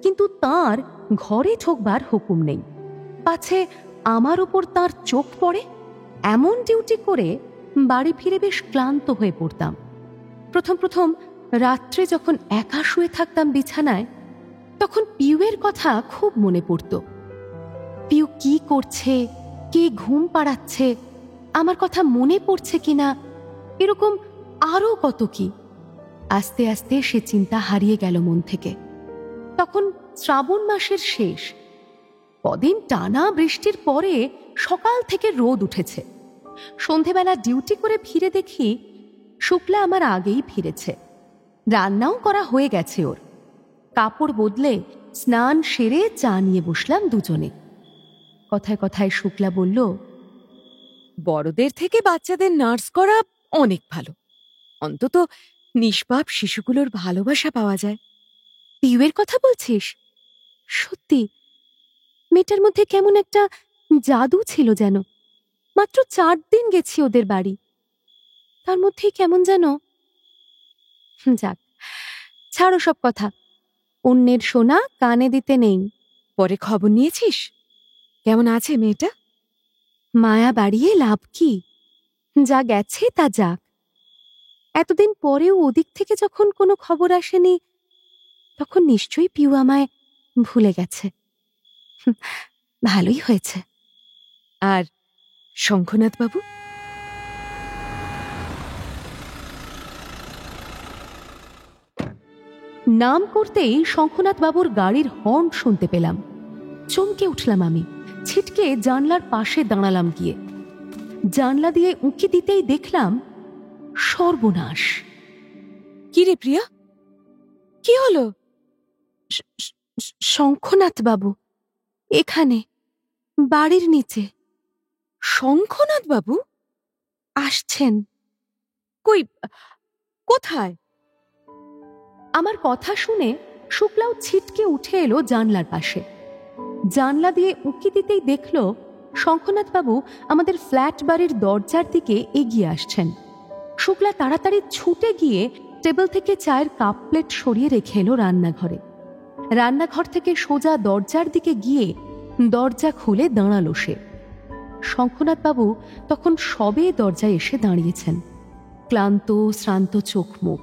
কিন্তু তার ঘরে ঢোকবার হুকুম নেই। পাছে আমার উপর তার চোখ পড়ে। এমন ডিউটি করে বাড়ি ফিরে বেশ ক্লান্ত হয়ে পড়তাম। প্রথম প্রথম রাত্রে যখন একা শুয়ে থাকতাম বিছানায়, তখন পিউয়ের কথা খুব মনে পড়ত। পিউ কি করছে, কে ঘুম পাড়াচ্ছে, আমার কথা মনে পড়ছে কিনা, এরকম আরও কত কি। আস্তে আস্তে সে চিন্তা হারিয়ে গেল মন থেকে। তখন শ্রাবণ মাসের শেষ। কদিন টানা বৃষ্টির পরে সকাল থেকে রোদ উঠেছে। সন্ধেবেলা ডিউটি করে ফিরে দেখি শুক্লা আমার আগেই ফিরেছে। রান্নাও করা হয়ে গেছে ওর। কাপড় বদলে স্নান সেরে চা নিয়ে বসলাম দুজনে। কথায় কথায় শুক্লা বলল, বড়দের থেকে বাচ্চাদের নার্স করা অনেক ভালো। অন্তত নিষ্পাপ শিশুগুলোর ভালোবাসা পাওয়া যায়। পিউয়ের কথা বলছিস? সত্যি মেয়েটার মধ্যে কেমন একটা জাদু ছিল যেন। মাত্র 4 দিন গেছি ওদের বাড়ি, তার মধ্যেই কেমন যেন। যাক, ছাড়ো সব কথা। অন্যের শোনা কানে দিতে নেই। পরে খবর নিয়েছিস? কেমন আছে মেয়েটা? মায়া বাড়িয়ে লাভ কি? যা গেছে তা যাক। এতদিন পরেও ওদিক থেকে যখন কোনো খবর আসেনি, তখন নিশ্চয়ই পিউ আমায় ভুলে গেছে। ভালোই হয়েছে। আর শঙ্খনাথ বাবু? নাম করতেই শঙ্খনাথ বাবুর গাড়ির হর্ন শুনতে পেলাম। চমকে উঠলাম আমি, ছিটকে জানলার পাশে দাঁড়ালাম গিয়ে। জানলা দিয়ে উঁকি দিতেই দেখলাম সর্বনাশ। কি রে প্রিয়া, কি হলো? শঙ্খনাথ বাবু এখানে, বাড়ির নিচে শঙ্খনাথ বাবু আসছেন। কই, কোথায়? আমার কথা শুনে শুক্লাও ছিটকে উঠে এলো জানলার পাশে। জানলা দিয়ে উঁকি দিতেই দেখল শঙ্খনাথ বাবু আমাদের ফ্ল্যাট বাড়ির দরজার দিকে এগিয়ে আসছেন। শুক্লা তাড়াতাড়ি ছুটে গিয়ে টেবিল থেকে চায়ের কাপ প্লেট সরিয়ে রেখে এলো রান্নাঘরে। রান্নাঘর থেকে সোজা দরজার দিকে গিয়ে দরজা খুলে দাঁড়ালো সে। শঙ্খনাথ বাবু তখন সবে দরজায় এসে দাঁড়িয়েছেন, ক্লান্ত শ্রান্ত চোখ মুখ,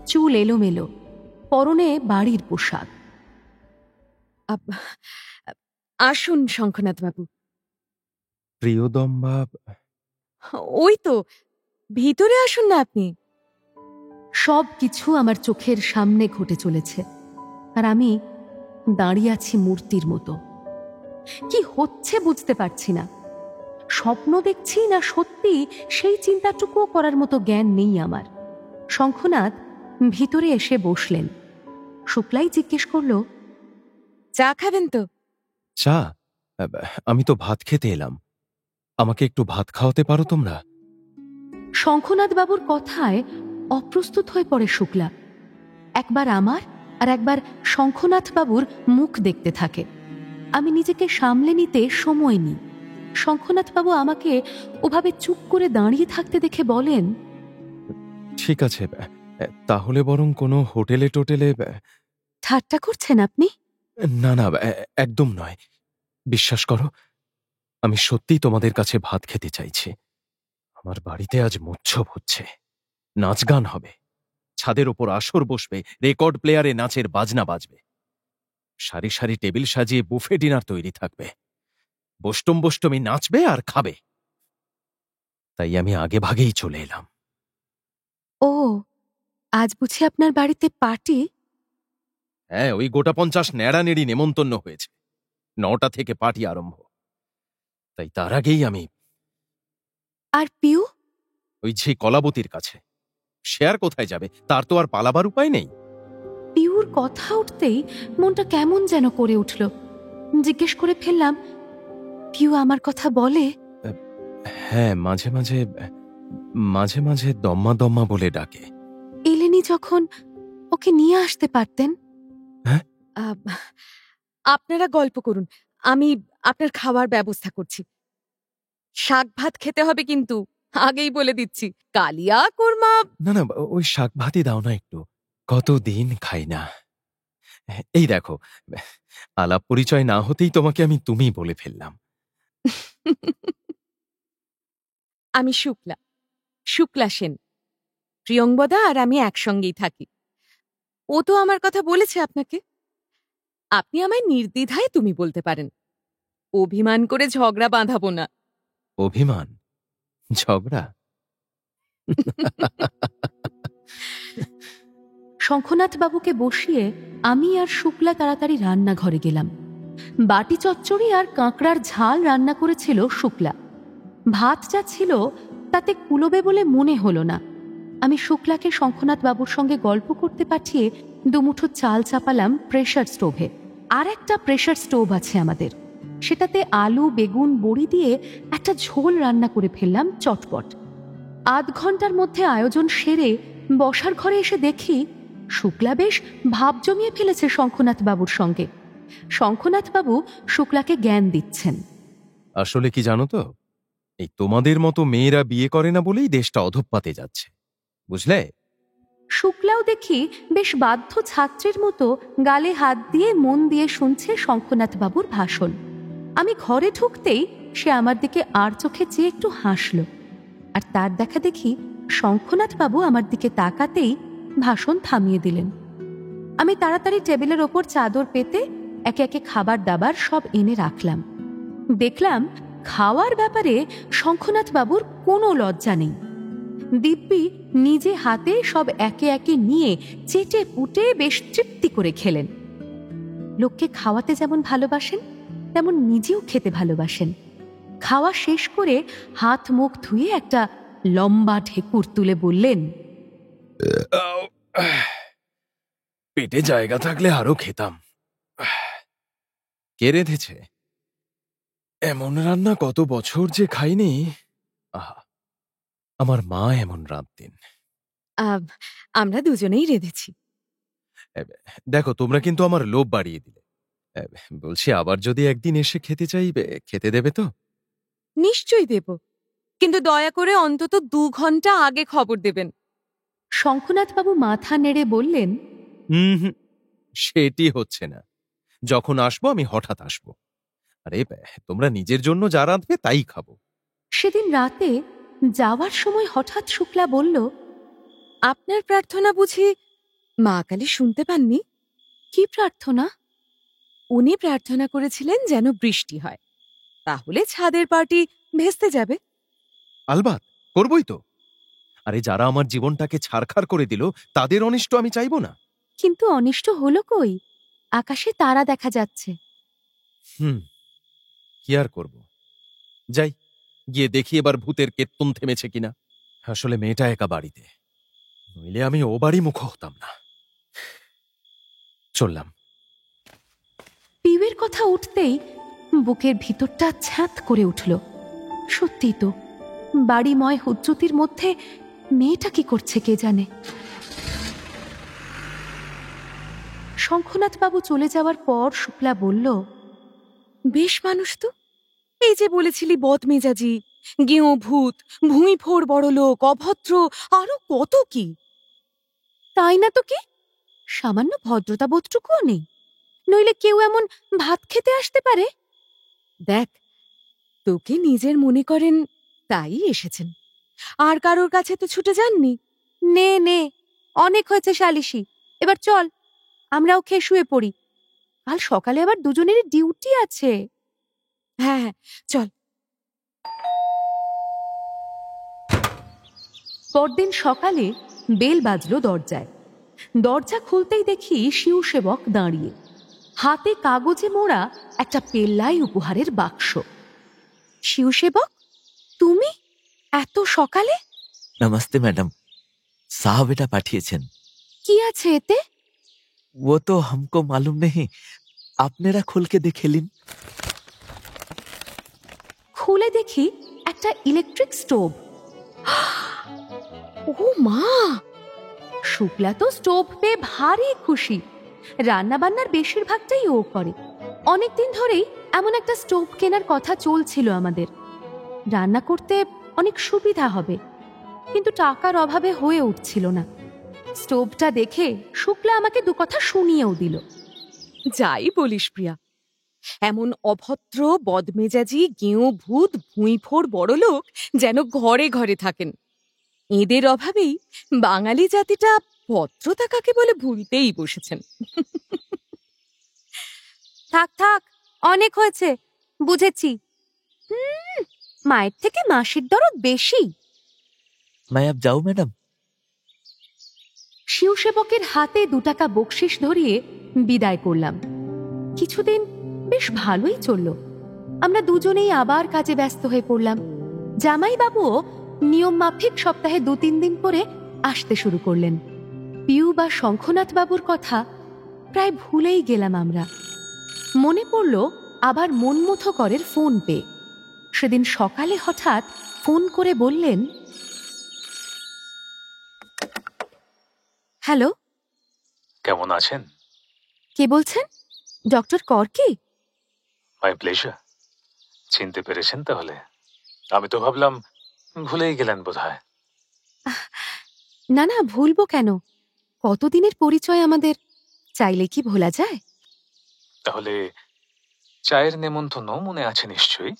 চুল এলোমেলো, পরনে বাড়ির পোশাক। আসুন শঙ্খনাথ বাবু। প্রিয়দম্বা, ওই তো, ভিতরে আসুন না আপনি। সব কিছু আমার চোখের সামনে ঘটে চলেছে, আর আমি দাঁড়িয়ে আছি মূর্তির মতো। কি হচ্ছে বুঝতে পারছি না, স্বপ্ন দেখছি না সত্যি সেই চিন্তাটুকুও করার মতো জ্ঞান নেই আমার। শঙ্খনাথ ভিতরে এসে বসলেন। শুক্লাই জিজ্ঞেস করল, চা খাবেন তো? চা? আমি তো ভাত খেতে এলাম, আমাকে একটু ভাত খাওয়াতে পারো তোমরা? শঙ্খনাথ বাবুর কথায় অপ্রস্তুত হয়ে পড়ে শুক্লা। একবার আমার আর একবার শঙ্খনাথ বাবুর মুখ দেখতে থাকে। আমি নিজেকে সামলে নিতে সময় নিই। শঙ্খনাথ বাবু আমাকে ওভাবে চুপ করে দাঁড়িয়ে থাকতে দেখে বলেন, ঠিক আছে, তাহলে বরং কোনো হোটেলে টোটেলে। ঠাট্টা করছেন আপনি? না না, একদম নয়। বিশ্বাস করো, আমি সত্যিই তোমাদের কাছে ভাত খেতে চাইছি। আমার বাড়িতে আজ মৎসব হচ্ছে, নাচ গান হবে, ছাদের ওপর আসর বসবে, রেকর্ড প্লেয়ারে নাচের বাজনা বাজবে, সারি সারি টেবিল সাজিয়ে বুফে ডিনার তৈরি থাকবে, বষ্টমী নাচবে আর খাবে। তাই আমি আগে ভাগেই চলে এলাম। ও, আজ বুঝি আপনার বাড়িতে পার্টি? হ্যাঁ, ওই গোটা 50 নেড়ানেড়ি নেমন্তন্ন হয়েছে, 9টা থেকে পার্টি আরম্ভ। তাই তার আগেই আমি। আর পিউ? ওই যে কলাবতীর কাছে, সে আর কোথায় যাবে, তার তো আর পালাবার উপায় নেই। পিউর কথা উঠতেই মনটা কেমন যেন করে উঠল। জিজ্ঞেস করে ফেললাম, পিউ আমার কথা বলে? হ্যাঁ, মাঝে মাঝে দম্মা দম্মা বলে ডাকে। এলেনি যখন, ওকে নিয়ে আসতে পারতেন। হ্যাঁ, আপনারা গল্প করুন, আমি আপনার খাওয়ার ব্যবস্থা করছি। শাক ভাত খেতে হবে কিন্তু, আগেই বলে দিচ্ছি। কালিয়া কোরমা। না না, ওই শাক ভাতই দাও না একটু, কতদিন খাই না। এই দেখো, আলাপ পরিচয় না হতেই তোমাকে আমি তুমি বলে ফেললাম। আমি শুক্লা সেন। প্রিয়ংবদা আর আমি একসঙ্গেই থাকি। ও তো আমার কথা বলেছে আপনাকে। আপনি আমায় নির্দ্বিধায় তুমি বলতে পারেন। অভিমান করে ঝগড়া বাঁধাবো না। অভিমান? ঝগড়া? শঙ্খনাথ বাবুকে বসিয়ে আমি আর শুক্লা তাড়াতাড়ি রান্নাঘরে গেলাম। বাটি চচ্চড়ি আর কাঁকড়ার ঝাল রান্না করেছিল শুক্লা। ভাত যা ছিল তাতে কুলোবে বলে মনে হলো না। আমি শুক্লাকে শঙ্খনাথ বাবুর সঙ্গে গল্প করতে পাঠিয়ে দুমুঠো চাল চাপালাম প্রেসার স্টোভে। আর একটা প্রেসার স্টোভ আছে আমাদের, সেটাতে আলু বেগুন বড়ি দিয়ে একটা ঝোল রান্না করে ফেললাম চটপট। আধ ঘন্টার মধ্যে আয়োজন সেরে বসার ঘরে এসে দেখি শুক্লা বেশ ভাব জমিয়ে ফেলেছে শঙ্খনাথ বাবুর সঙ্গে। শঙ্খনাথ বাবু শুক্লাকে জ্ঞান দিচ্ছেন। আসলে কি জানো তো, এই তোমাদের মতো মেয়েরা বিয়ে করে না বলেই দেশটা অধঃপাতে যাচ্ছে, বুঝলে? শুক্লাও দেখি বেশ বাধ্য ছাত্রের মতো গালে হাত দিয়ে মন দিয়ে শুনছে শঙ্খনাথ বাবুর ভাষণ। আমি ঘরে ঢুকতেই সে আমার দিকে আর চোখে চেয়ে একটু হাসল, আর তার দেখা দেখি শঙ্খনাথ বাবু আমার দিকে তাকাতেই ভাষণ থামিয়ে দিলেন। আমি তাড়াতাড়ি টেবিলের ওপর চাদর পেতে একে একে খাবার দাবার সব এনে রাখলাম। দেখলাম খাওয়ার ব্যাপারে শঙ্খনাথ বাবুর কোনো লজ্জা নেই। দিব্যি নিজে হাতে সব একে একে নিয়ে চেটে পুটে বেশ তৃপ্তি করে খেলেন। লোককে খাওয়াতে যেমন ভালোবাসেন তেমন নিজেও খেতে ভালোবাসেন। খাওয়া শেষ করে হাত মুখ ধুয়ে একটা লম্বা ঢেকুর তুলে বললেন, পেটে জায়গা থাকলে আরো খেতাম। কে রেঁধেছে? এমন রান্না কত বছর যে খাইনি। আহা, আমার মা এমন রাঁধতেন। আমরা দুজনেই রেঁধেছি। দেখো, তোমরা কিন্তু আমার লোভ বাড়িয়ে দিলে। বলছি, আবার যদি একদিন এসে খেতে চাইবে, খেতে দেবে তো? নিশ্চয়ই দেব, কিন্তু দয়া করে অন্তত 2 ঘন্টা আগে খবর দেবেন। শঙ্খনাথবাবু মাথা নেড়ে বললেন, হুম, সেটি হচ্ছে না। যখন আসবো আমি হঠাৎ আসবো। আরে তোমরা নিজের জন্য যা রাঁধবে তাই খাবো। সেদিন রাতে যাওয়ার সময় হঠাৎ শুক্লা বলল, আপনার প্রার্থনা বুঝি মা কালী শুনতে পাননি? কি প্রার্থনা? উনি প্রার্থনা করেছিলেন যেন বৃষ্টি হয়, তাহলে ছাদের পার্টি ভেস্তে যাবে। আলবাত করবই তো। আরে যারা আমার জীবনটাকে ছারখার করে দিল তাদের অনিষ্ট আমি চাইবো না। কিন্তু অনিষ্ট হলো কই? আকাশে তারা দেখা যাচ্ছে। কি আর করব, যাই গিয়ে দেখি এবার ভূতের কেত্তন থেমেছে কিনা। আসলে মেয়েটা একা বাড়িতে, নইলে আমি ও বাড়ি মুখ হতাম না। চললাম। পিউয়ের কথা উঠতেই বুকের ভিতরটা ছ্যাঁত করে উঠল। সত্যি তো, বাড়িময় হুজ্জুতির মধ্যে মেয়েটা কি করছে কে জানে। শঙ্খনাথবাবু চলে যাওয়ার পর শুক্লা বলল, বেশ মানুষ তো। এই যে বলেছিলি বদমেজাজি, গেঁয়ো ভূত, ভুঁইফোড় বড়লোক, অভদ্র, আরো কত কি। তাই না তো কি? সামান্য ভদ্রতা বোধটুকুও নেই, নইলে কেউ এমন ভাত খেতে আসতে পারে? দেখ, তোকে নিজের মনে করেন তাই এসেছেন, আর কারোর কাছে তো ছুটে যাননি। নে নে, অনেক হয়েছে সালিশি, এবার চল আমরাও খেয়ে শুয়ে পড়ি। কাল সকালে আবার দুজনেরই ডিউটি আছে। হ্যাঁ হ্যাঁ, চল। পরদিন সকালে বেল বাজলো দরজায়। দরজা খুলতেই দেখি শিউসেবক দাঁড়িয়ে, হাতে কাগজে মোড়া একটা পেল্লাই উপহারের বাক্স। শিউসেবক, তুমি এত সকালে? नमस्ते मैडम, साहब बेटा पाठिয়েছেন। কি আছে এতে? वो तो हमको मालूम नहीं, আপনারা খুলকে দেখে নিন। খুলে দেখি একটা ইলেকট্রিক স্টোভ। ও মা! শুক্লা তো স্টোভ পেয়ে ভারী খুশি। রান্না বান্নার বেশিরভাগটাই ও করে। অনেকদিন ধরেই এমন একটা স্টোভ কেনার কথা চলছিল আমাদের। রান্না করতে অনেক সুবিধা হবে, কিন্তু টাকার অভাবে হয়ে উঠছিল না। স্টোভটা দেখে শুক্লা আমাকে 2 কথা শুনিয়েও দিল। যাই বলিস প্রিয়া, এমন অভদ্র, বদমেজাজি, গেঁয়ো ভূত, ভুঁইফোড় বড়লোক যেন ঘরে ঘরে থাকেন। এদের অভাবেই বাঙালি জাতিটা ভদ্রতা কাকে বলে ভুলতেই বসেছেন। থাক থাক, অনেক হয়েছে, বুঝেছি। মায়ের থেকে মাসির দরদ বেশি। मैं अब जाऊं मैडम? শিউসেবকের হাতে 2 টাকা বকশিস ধরিয়ে বিদায় করলাম। কিছুদিন বেশ ভালোই চলল। আমরা দুজনেই আবার কাজে ব্যস্ত হয়ে পড়লাম। জামাইবাবুও নিয়ম মাফিক সপ্তাহে 2-3 দিন করে আসতে শুরু করলেন। পিউ বা শঙ্খনাথ বাবুর কথা প্রায় ভুলেই গেলাম আমরা। মনে পড়ল আবার মনমুথো করের ফোন পেয়ে। সেদিন সকালে হঠাৎ ফোন করে বললেন, হ্যালো, কেমন আছেন? কে বলছেন? ডক্টর কর কি? My pleasure. চিনতে পেরেছেন তাহলে? আমি তো ভাবলাম ভুলেই গেলেন বোধহয়। না না, ভুলবো কেন? কতদিনের পরিচয় আমাদের, চাইলে কি ভোলা যায়? তাহলে চায়ের নেমন্তন্ন মনে আছে নিশ্চয়ই?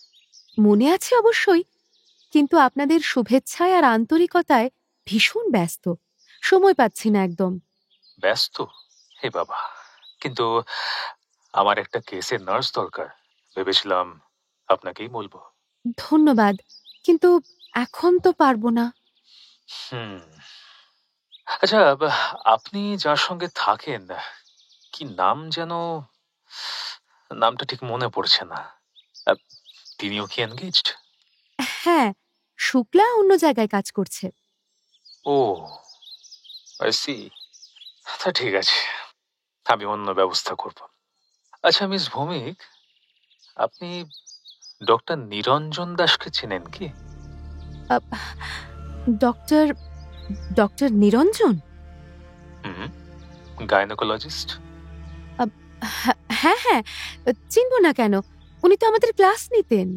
মনে আছে অবশ্যই, কিন্তু আপনাদের শুভেচ্ছায় আর আন্তরিকতায় ভীষণ ব্যস্ত, সময় পাচ্ছি না একদম। ব্যস্ত? হে বাবা, কিন্তু আমার একটা কেসের নার্স দরকার, ভেবেছিলাম আপনাকেই বলবো। ধন্যবাদ, কিন্তু এখন তো পারবো না। হুম। আচ্ছা, আপনি যার সঙ্গে থাকেন, কি নাম যেন? নামটা ঠিক মনে পড়ছে না। আ, তিনিও কি এনগেজড? হ্যাঁ, শুক্লা অন্য জায়গায় কাজ করছে। ও, আই সি। তা ঠিক আছে, আমি অন্য ব্যবস্থা করব। আচ্ছা মিস ভৌমিক, আপনি ডক্টর নিরঞ্জন দাসকে চেনেন কি? ডক্টর ডক্টর নিরঞ্জন? হুম, গাইনোকোলজিস্ট। হ্যাঁ হ্যাঁ, চিনব না কেন, উনি তো আমাদের ক্লাস নিতেন।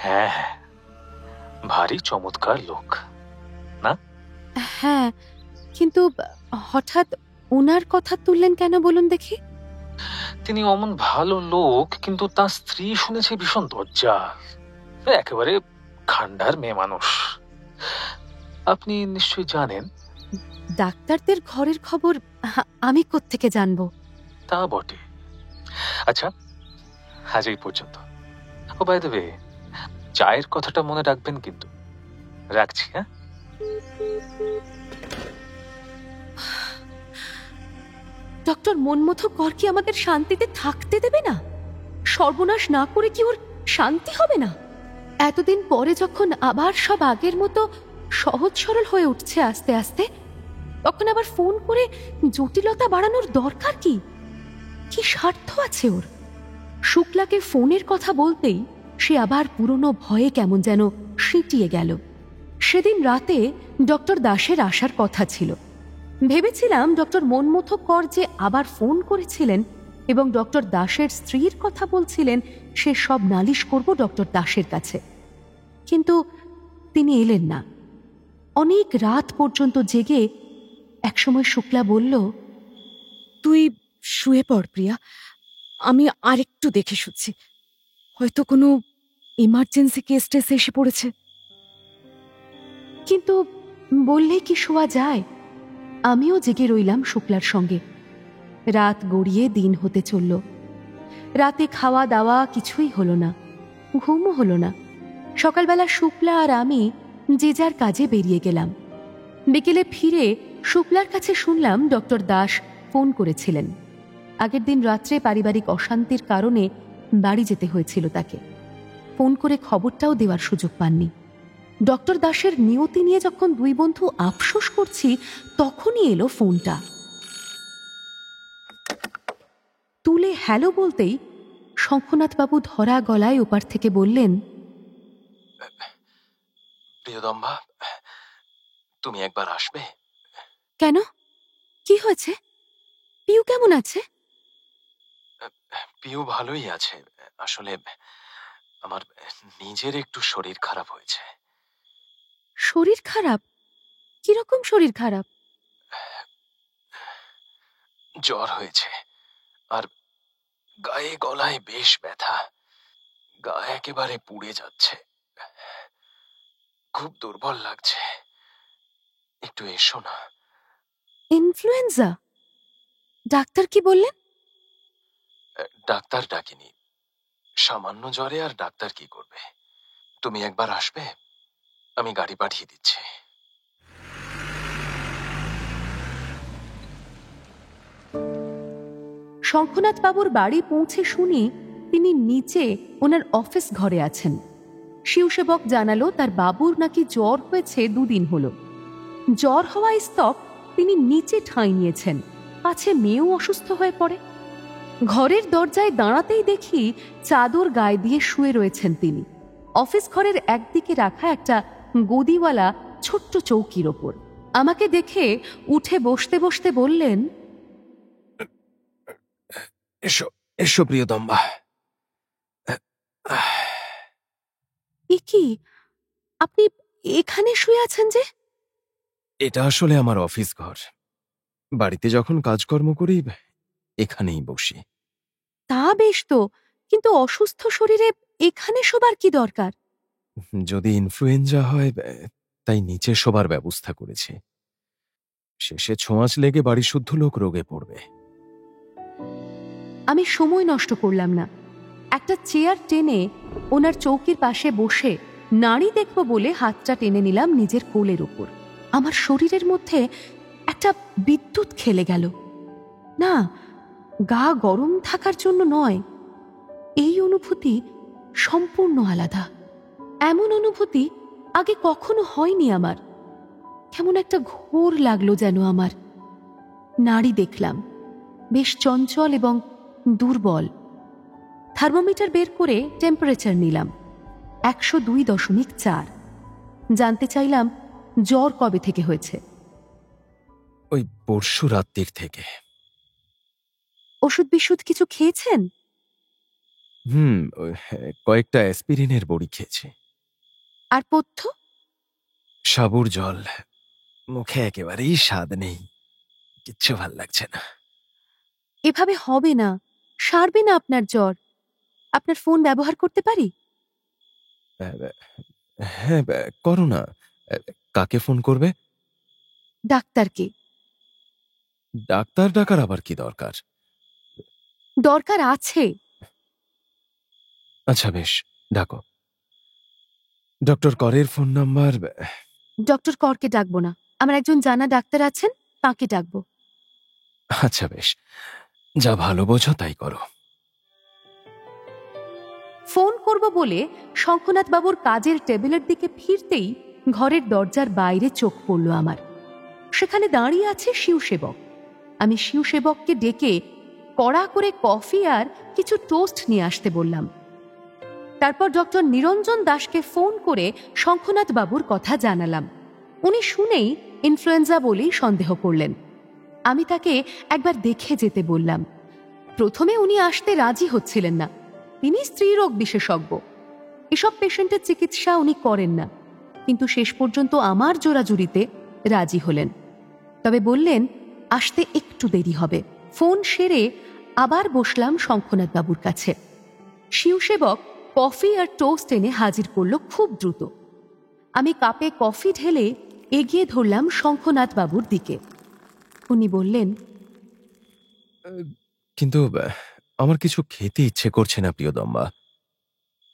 হ্যাঁ হ্যাঁ, ভারী চমৎকার লোক। হ্যাঁ, কিন্তু হঠাৎ ওনার কথা তুললেন কেন বলুন দেখি? তিনি অমন ভালো লোক, কিন্তু তার স্ত্রী শুনেছে ভীষণ দজ্জাল, একেবারে খান্ডার মেয়ে মানুষ। আপনি নিশ্চয়ই জানেন। ডাক্তারদের ঘরের খবর আমি কোত্থেকে জানবো? তা বটে। আচ্ছা, আজ এই পর্যন্ত। ও বাই দ্য ওয়ে, চায়ের কথাটা মনে রাখবেন কিন্তু। রাখছি, হ্যাঁ? ডক্টর মনমথ কর কি আমাদের শান্তিতে থাকতে দেবে না? সর্বনাশ না করে কি ওর শান্তি হবে না? এতদিন পরে যখন আবার সব আগের মতো সহজ সরল হয়ে উঠছে আস্তে আস্তে, তখন আবার ফোন করে জটিলতা বাড়ানোর দরকার কি? কি স্বার্থ আছে ওর? শুক্লাকে ফোনের কথা বলতেই সে আবার পুরনো ভয়ে কেমন যেন সিঁটিয়ে গেল। সেদিন রাতে ডক্টর দাসের আসার কথা ছিল। ভেবেছিলাম ডক্টর মনমথ কর যে আবার ফোন করেছিলেন এবং ডক্টর দাসের স্ত্রীর কথা বলছিলেন, সে সব নালিশ করব ডক্টর দাসের কাছে। কিন্তু তিনি এলেন না। অনেক রাত পর্যন্ত জেগে একসময় শুক্লা বলল, তুই শুয়ে পড় প্রিয়া, আমি আরেকটু দেখে শুচ্ছি, হয়তো কোনো ইমার্জেন্সি কেস টেস এসে পড়েছে। কিন্তু বললে কি শোয়া যায়? আমিও জেগে রইলাম শুক্লার সঙ্গে। রাত গড়িয়ে দিন হতে চলল। রাতে খাওয়া দাওয়া কিছুই হলো না, ঘুমও হলো না। সকালবেলা শুক্লা আর আমি যে যার কাজে বেরিয়ে গেলাম। বিকেলে ফিরে শুক্লার কাছে শুনলাম ডক্টর দাস ফোন করেছিলেন। আগের দিন রাত্রে পারিবারিক অশান্তির কারণে বাড়ি যেতে হয়েছিল তাকে। ফোন করে খবরটাও দেওয়ার সুযোগ পাননি। ডক্টর দাসের নিয়তি নিয়ে যখন দুই বন্ধু আফসোস করছি, তখনই এলো ফোনটা। তুলে হ্যালো বলতেই শঙ্খনাথবাবু ধরা গলায় ওপার থেকে বললেন, প্রিয়দম্বা, তুমি একবার আসবে? কেন, কি হয়েছে? পিউ কেমন আছে? পিউ ভালোই আছে। আসলে আমার নিজের একটু শরীর খারাপ হয়েছে। শরীর খারাপ? কিরকম শরীর খারাপ? জ্বর হয়েছে, আর গায়ে গলায় বেশ ব্যথা, গা একেবারে পুড়ে যাচ্ছে, খুব দুর্বল লাগছে। একটু এসো না। ইনফ্লুয়েঞ্জা? ডাক্তার কি বললেন? ডাক্তার ডাকিনি, সামান্য জ্বরে আর ডাক্তার কি করবে। তুমি একবার আসবে? আমি গাড়ি পাঠিয়ে দিচ্ছি। শঙ্খনাথবাবুর বাড়ি পৌঁছে শুনি তিনি নিচে ওনার অফিস ঘরে আছেন। শিবসেবক জানালো তার বাবুর নাকি জ্বর হয়েছে 2 দিন হলো। জ্বর হওয়ায় স্তব তিনি নিচে ঠাঁই নিয়েছেন, পাছে মেয়েও অসুস্থ হয়ে পড়ে। ঘরের দরজায় দাঁড়াতেই দেখি চাদর গায়ে দিয়ে শুয়ে রয়েছেন তিনি, অফিস ঘরের একদিকে রাখা একটা গদিওয়ালা ছোট্ট চৌকির ওপর। আমাকে দেখে উঠে বসতে বসতে বললেন, এসো এসো প্রিয়দম্বা। এ কি, আপনি এখানে শুয়ে আছেন যে? এটা আসলে আমার অফিস ঘর। বাড়িতে যখন কাজকর্ম করি এখানেই বসি। তা বেশ তো, কিন্তু অসুস্থ শরীরে এখানে শোবার কি দরকার? যদি ইনফ্লুয়েঞ্জা হয় তাই নিচে শোবার ব্যবস্থা করেছি। শেষে ছোঁয়াচ লেগে বাড়ি শুদ্ধ লোক রোগে পড়বে। আমি সময় নষ্ট করলাম না। একটা চেয়ার টেনে ওনার চৌকির পাশে বসে নাড়ি দেখব বলে হাতটা টেনে নিলাম নিজের কোলের উপর। আমার শরীরের মধ্যে একটা বিদ্যুৎ খেলে গেল। না, গা গরম থাকার জন্য নয়, এই অনুভূতি সম্পূর্ণ আলাদা। এমন অনুভূতি আগে কখনো হয়নি আমার। কেমন একটা ঘোর লাগলো যেন আমার। নাড়ি দেখলাম, বেশ চঞ্চল এবং দুর্বল। থার্মোমিটার বের করে টেম্পারেচার নিলাম 102.4। জানতে চাইলাম জ্বর কবে থেকে হয়েছে। ওই পরশু রাত্রির থেকে। ওষুধ বিশুধ কিছু খেয়েছেন? কয়েকটা অ্যাসপিরিনের বড়ি খেয়েছি। আর পথ্য? সাবুর জল। মুখে একেবারেই স্বাদ নেই, কিচ্ছু ভাল লাগছে না। এভাবে হবে না, সারবে না আপনার জ্বর। আপনার ফোন ব্যবহার করতে পারি? হ্যাঁ, করো না। কাকে ফোন করবে? ডাক্তারকে। ডাক্তার ডাকার আবার কি দরকার? দরকার আছে। আচ্ছা বেশ, ডাকো। ডক্টর করের ফোন নাম্বার? ডক্টর করকে ডাকবো না, আমার একজন জানা ডাক্তার আছেন, তাকে ডাকবো। আচ্ছা বেশ, যা ভালো বোঝো তাই করো। ফোন করব বলে শঙ্খনাথ বাবুর কাজের টেবিলের দিকে ফিরতেই ঘরের দরজার বাইরে চোখ পড়ল আমার। সেখানে দাঁড়িয়ে আছে শিবসেবক। আমি শিবসেবককে ডেকে কড়া করে কফি আর কিছু টোস্ট নিয়ে আসতে বললাম। তারপর ডক্টর নিরঞ্জন দাসকে ফোন করে শঙ্খনাথ বাবুর কথা জানালাম। উনি শুনেই ইনফ্লুয়েঞ্জা বলেই সন্দেহ করলেন। আমি তাকে একবার দেখে যেতে বললাম। প্রথমে উনি আসতে রাজি হচ্ছিলেন না। তিনি স্ত্রীরোগ বিশেষজ্ঞ, এসব পেশেন্টের চিকিৎসা উনি করেন না। কিন্তু শেষ পর্যন্ত আমার জোরাজুরিতে রাজি হলেন। তবে বললেন আসতে একটু দেরি হবে। ফোন সেরে আবার বসলাম শঙ্খনাথ বাবুর কাছে। শিবসেবক কফি আর টোস্ট এনে হাজির করল খুব দ্রুত। আমি কাপে কফি ঢেলে এগিয়ে ধরলাম শঙ্খনাথ বাবুর দিকে। উনি বললেন, কিন্তু আমার কিছু খেতে ইচ্ছে করছে না প্রিয়দম্বা।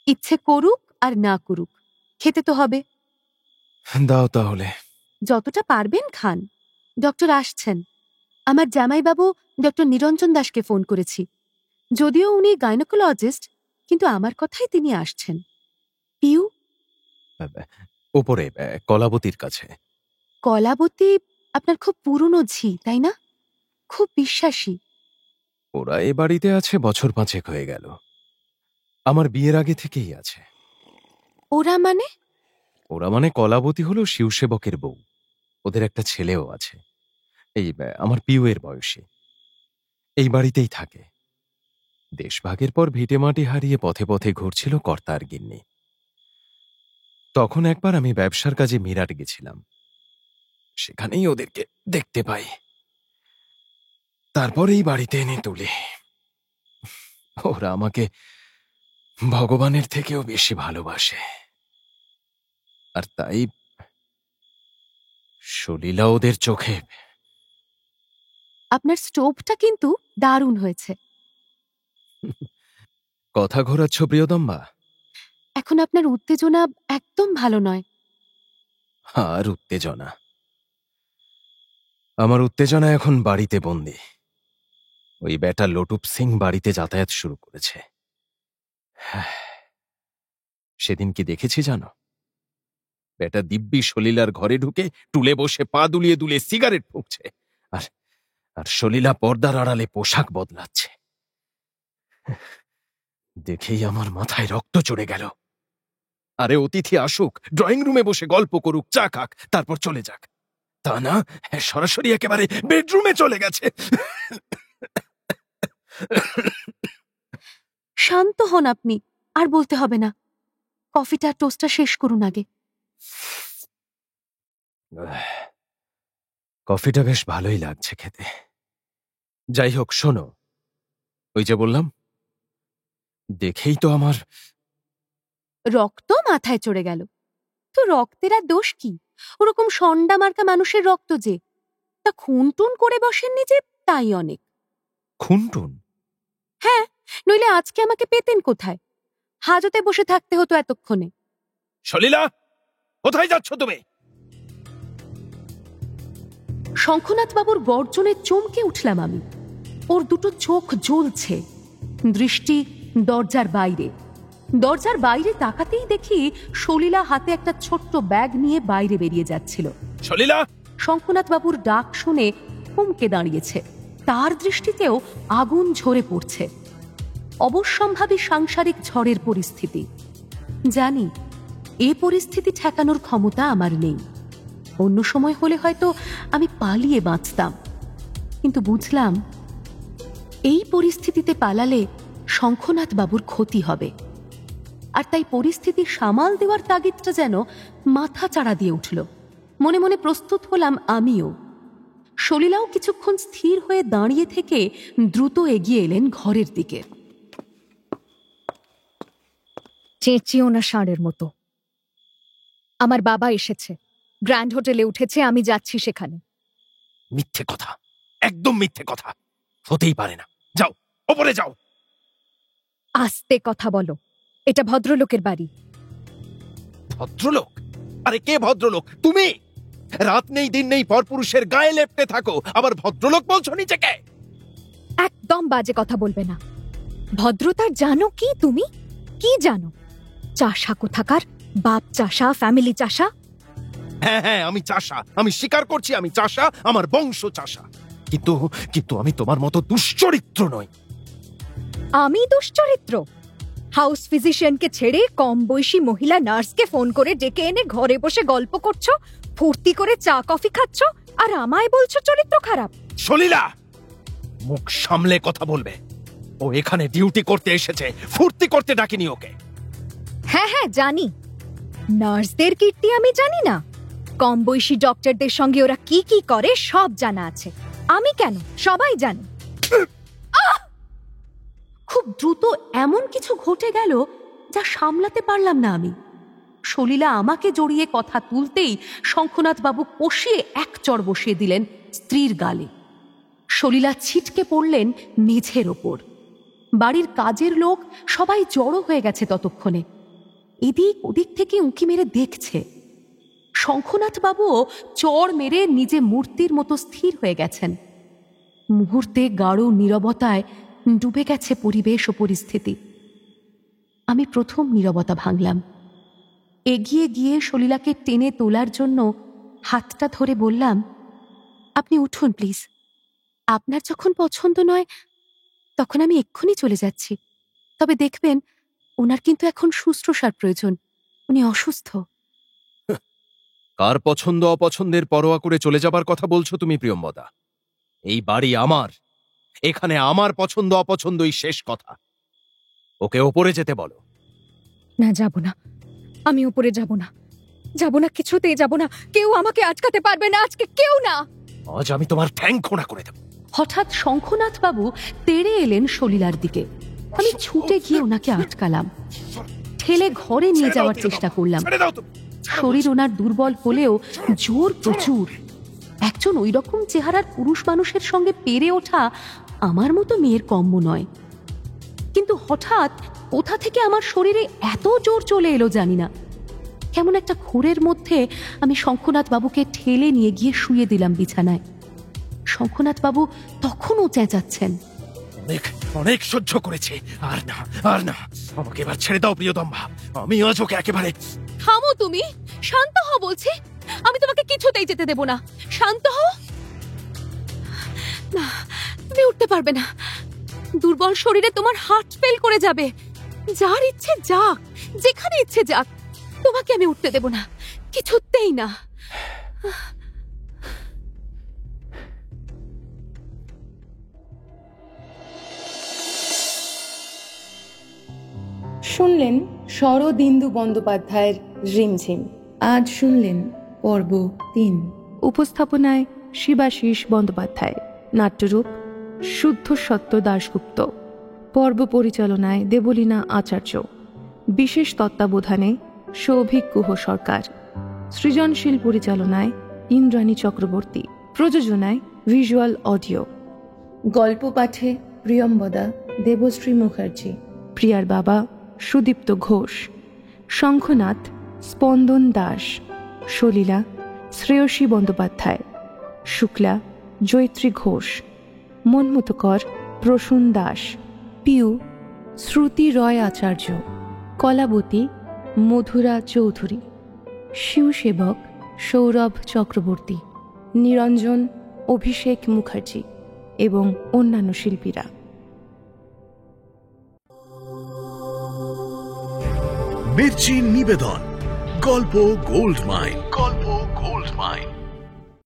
ইচ্ছে করুক আর না করুক, খেতে তো হবে। দাও তাহলে। যতটা পারবেন খান। ডক্টর আসছেন। আমার জামাইবাবু ডক্টর নিরঞ্জন দাসকে ফোন করেছি। যদিও উনি গাইনোকোলজিস্ট, কিন্তু আমার কথাই তিনি আসছেন। পিউ? ওপরে কলাবতীর কাছে। কলাবতী আপনার খুব পুরনো ঝি, তাই না? খুব বিশ্বাসী। ওরা এ বাড়িতে আছে বছর 5 হয়ে গেল। আমার বিয়ের আগে থেকেই আছে। ওরা মানে? ওরা মানে কলাবতী হলো শিবসেবকের বউ। ওদের একটা ছেলেও আছে, এই আমার পিউয়ের বয়সী। এই বাড়িতেই থাকে। দেশভাগের পর ভিটেমাটি হারিয়ে পথে পথে ঘুরছিল কর্তার গিন্নি। তখন একবার আমি ব্যবসার কাজে মিরাট গেছিলাম, সেখানেই ওদেরকে দেখতে পাই। তারপর এই বাড়িতে এনে তুলি। ওরা আমাকে ভগবানের থেকেও বেশি ভালোবাসে, আর তাই সলিলা ওদের চোখে। আপনার স্টোভটা কিন্তু দারুণ হয়েছে। কথা ঘোরাচ্ছ প্রিয়দম্বা? এখন আপনার উত্তেজনা একদম ভালো নয়। আর উত্তেজনা? আমার উত্তেজনা এখন বাড়িতে বন্দী। ওই বেটা লটুপ সিং বাড়িতে যাতায়াত শুরু করেছে। সেদিন কি দেখেছি জানো? বেটা দিব্যি সলিলার ঘরে ঢুকে টুলে বসে পা দুলিয়ে দুলিয়ে সিগারেট ফুঁকছে, আর সলিলা পর্দার আড়ালে পোশাক বদলাচ্ছে। দেখেই আমার মাথায় রক্ত চড়ে গেল। আরে অতিথি আসুক, ড্রয়িং রুমে বসে গল্প করুক, চা খাক, তারপর চলে যাক। তা না, সরাসরি একেবারে বেডরুমে চলে গেছে। শান্ত হন আপনি, আর বলতে হবে না। কফিটা টোস্টটা শেষ করুন আগে। কফিটা বেশ ভালোই লাগছে খেতে। যাই হোক, শোনো, ওই যে বললাম, দেখেই তো আমার রক্ত মাথায় চড়ে গেল। তো রক্তের আর দোষ কি? ওরকম সন্ডা মার্কা মানুষের রক্ত যে, তা খুনটুন করে বসেননি যে, তাই অনেক। খুনটুন? হ্যাঁ, নইলে আজকে আমাকে পেতেন কোথায়? হাজতে বসে থাকতে হতো এতক্ষণে। সলিলা, কোথায় যাচ্ছ তুমি? শঙ্খনাথ বাবুর গর্জনে চমকে উঠলাম আমি। ওর দুটো চোখ জ্বলছে, দৃষ্টি দরজার বাইরে। দরজার বাইরে তাকাতেই দেখি সলিলা হাতে একটা ছোট্ট ব্যাগ নিয়ে বাইরে বেরিয়ে যাচ্ছিল। সলিলা! শঙ্খনাথ বাবুর ডাক শুনে থমকে দাঁড়িয়েছে। তার দৃষ্টিতেও আগুন ঝরে পড়ছে। অবশ্যম্ভাবী সাংসারিক ঝড়ের পরিস্থিতি। জানি এ পরিস্থিতি ঠেকানোর ক্ষমতা আমার নেই। অন্য সময় হলে হয়তো আমি পালিয়ে বাঁচতাম, কিন্তু বুঝলাম এই পরিস্থিতিতে পালালে শঙ্খনাথ বাবুর ক্ষতি হবে। আর তাই পরিস্থিতি সামাল দেওয়ার তাগিদটা যেন মাথা চাড়া দিয়ে উঠল। মনে মনে প্রস্তুত হলাম আমিও। সলিলাও কিছুক্ষণ স্থির হয়ে দাঁড়িয়ে থেকে দ্রুত এগিয়ে এলেন ঘরের দিকে। চেঁচিও না ষাঁড়ের মতো। আমার বাবা এসেছে, গ্র্যান্ড হোটেলে উঠেছে, আমি যাচ্ছি সেখানে। মিথ্যে কথা, একদম মিথ্যে কথা, হতেই পারে না। যাও, ওপরে যাও। আস্তে কথা বলো, এটা ভদ্রলোকের বাড়ি। ভদ্রলোক? আরে কে ভদ্রলোক? তুমি? রাত নেই দিন নেই পরপুরুষের গায়ে লেপটে থাকো, আবার ভদ্রলোক বলছো নিজেকে? একদম বাজে কথা বলবে না। ভদ্রতার জানো কি তুমি? কি জানো? চাষা কোথাকার, বাপ চাষা, ফ্যামিলি চাষা। হ্যাঁ হ্যাঁ, আমি চাষা, আমি স্বীকার করছি আমি চাষা, আমার বংশ চাষা। কিন্তু কিন্তু আমি তোমার মতো দুশ্চরিত্র নই। আমি দুশ্চরিত্র? হাউস ফিজিশিয়ানকে ছেড়ে কম বয়সী মহিলা নার্সকে ফোন করে ডেকে এনে ঘরে বসে গল্প করছো, ফুর্তি করে চা কফি খাচ্ছ, আর আমায় বলছো চরিত্র খারাপ? সলিলা, মুখ সামলে কথা বলবে। ও এখানে ডিউটি করতে এসেছে, ফুর্তি করতে ডাকিনি ওকে। হ্যাঁ হ্যাঁ জানি, নার্সদের কীর্তি আমি জানি না? কম বয়সী ডক্টরদের সঙ্গে ওরা কি কি করে সব জানা আছে। আমি কেন, সবাই জানে। খুব দ্রুত এমন কিছু ঘটে গেল যা সামলাতে পারলাম না আমি। সলিলা আমাকে জড়িয়ে কথা তুলতেই শঙ্খনাথ বাবু কষিয়ে এক চড় বসিয়ে দিলেন স্ত্রীর গালে। সলিলা ছিটকে পড়লেন মেঝের ওপর। বাড়ির কাজের লোক সবাই জড়ো হয়ে গেছে ততক্ষণে, এদিক ওদিক থেকে উঁকি মেরে দেখছে। শঙ্খনাথ বাবুও চড় মেরে নিজে মূর্তির মতো স্থির হয়ে গেছেন। মুহূর্তে গাঢ় নীরবতায় ডুবে গেছে পরিবেশ ও পরিস্থিতি। আমি প্রথম নীরবতা ভাঙলাম। এগিয়ে গিয়ে সলিলাকে টেনে তোলার জন্য হাতটা ধরে বললাম, আপনি উঠুন প্লিজ। আপনার যখন পছন্দ নয় তখন আমি এক্ষুনি চলে যাচ্ছি। তবে দেখবেন, ওনার কিন্তু এখন শুশ্রূষার প্রয়োজন, উনি অসুস্থ। কার পছন্দ অপছন্দের পরোয়া করে চলে যাবার কথা বলছো তুমি প্রিয়ম্বদা? এই বাড়ি আমার, এখানে আমার পছন্দ অপছন্দই শেষ কথা। ওকে ওপরে যেতে বলো। না, যাব না, আমি উপরে যাব না, যাব না, কিছুতেই যাব না। কেউ আমাকে আটকাতে পারবে না আজকে, কেউ না। আজ আমি তোমার ঠ্যাং খোঁড়া করে দেব। হঠাৎ শঙ্খনাথ বাবু তেড়ে এলেন সলিলার দিকে। আমি ছুটে গিয়ে ওনাকে আটকালাম, ঠেলে ঘরে নিয়ে যাওয়ার চেষ্টা করলাম। শরীর ওনার দুর্বল হলেও জোর প্রচুর। একজন ওই রকম চেহারার পুরুষ মানুষের সঙ্গে পেরে ওঠা আমার মতো মেয়ের কম্য নয়। কিন্তু হঠাৎ কোথা থেকে আমার শরীরে এত জোর চলে এলো জানি না। কেমন একটা ঘোরের মধ্যে আমি শঙ্খনাথ বাবুকে ঠেলে নিয়ে গিয়ে শুয়ে দিলাম বিছানায়। শঙ্খনাথ বাবু তখনও চেঁচাচ্ছেন, অনেক অনেক সহ্য করেছে, আর না, আর না, আমাকে এবার ছেড়ে দাও প্রিয়তম্বা। আমি আজ ওকে একেবারে। থামো তুমি, শান্ত হও বলছি। আমি তোমাকে কিছুতেই যেতে দেব না, শান্ত হও। না, তুমি উঠতে পারবে না। দুর্বল শরীরে তোমার হার্ট ফেল করে যাবে। যার ইচ্ছে যাক, যেখানে ইচ্ছে যাক, তোমাকে আমি উঠতে দেব না, কিছুতেই না। শুনলেন শরদিন্দু বন্দ্যোপাধ্যায়ের ঝিমঝিম। আজ শুনলেন পর্ব ৩। উপস্থাপনায় শিবাশিস বন্দ্যোপাধ্যায়, নাট্যরূপ শুদ্ধ সত্য দাশগুপ্ত, পর্ব পরিচালনায় দেবলীনা আচার্য, বিশেষ তত্ত্বাবধানে সৌভিক গুহ সরকার, সৃজনশীল পরিচালনায় ইন্দ্রাণী চক্রবর্তী, প্রযোজনায় ভিজুয়াল অডিও। গল্প পাঠে প্রিয়ম্বদা দেবশ্রী মুখার্জি, প্রিয়ার বাবা সুদীপ্ত ঘোষ, শঙ্খনাথ স্পন্দন দাস, সলিলা শ্রেয়সী বন্দ্যোপাধ্যায়, শুক্লা জয়ত্রী ঘোষ, মনমুতকর প্রসূন দাস, পিউ শ্রুতি রয় আচার্য, কলাবতী মধুরা চৌধুরী, শিবসেবক সৌরভ চক্রবর্তী, নিরঞ্জন অভিষেক মুখার্জি এবং অন্যান্য শিল্পীরা। মির্চি নিবেদন গল্প গোল্ড মাইন। গল্প গোল্ড মাইন।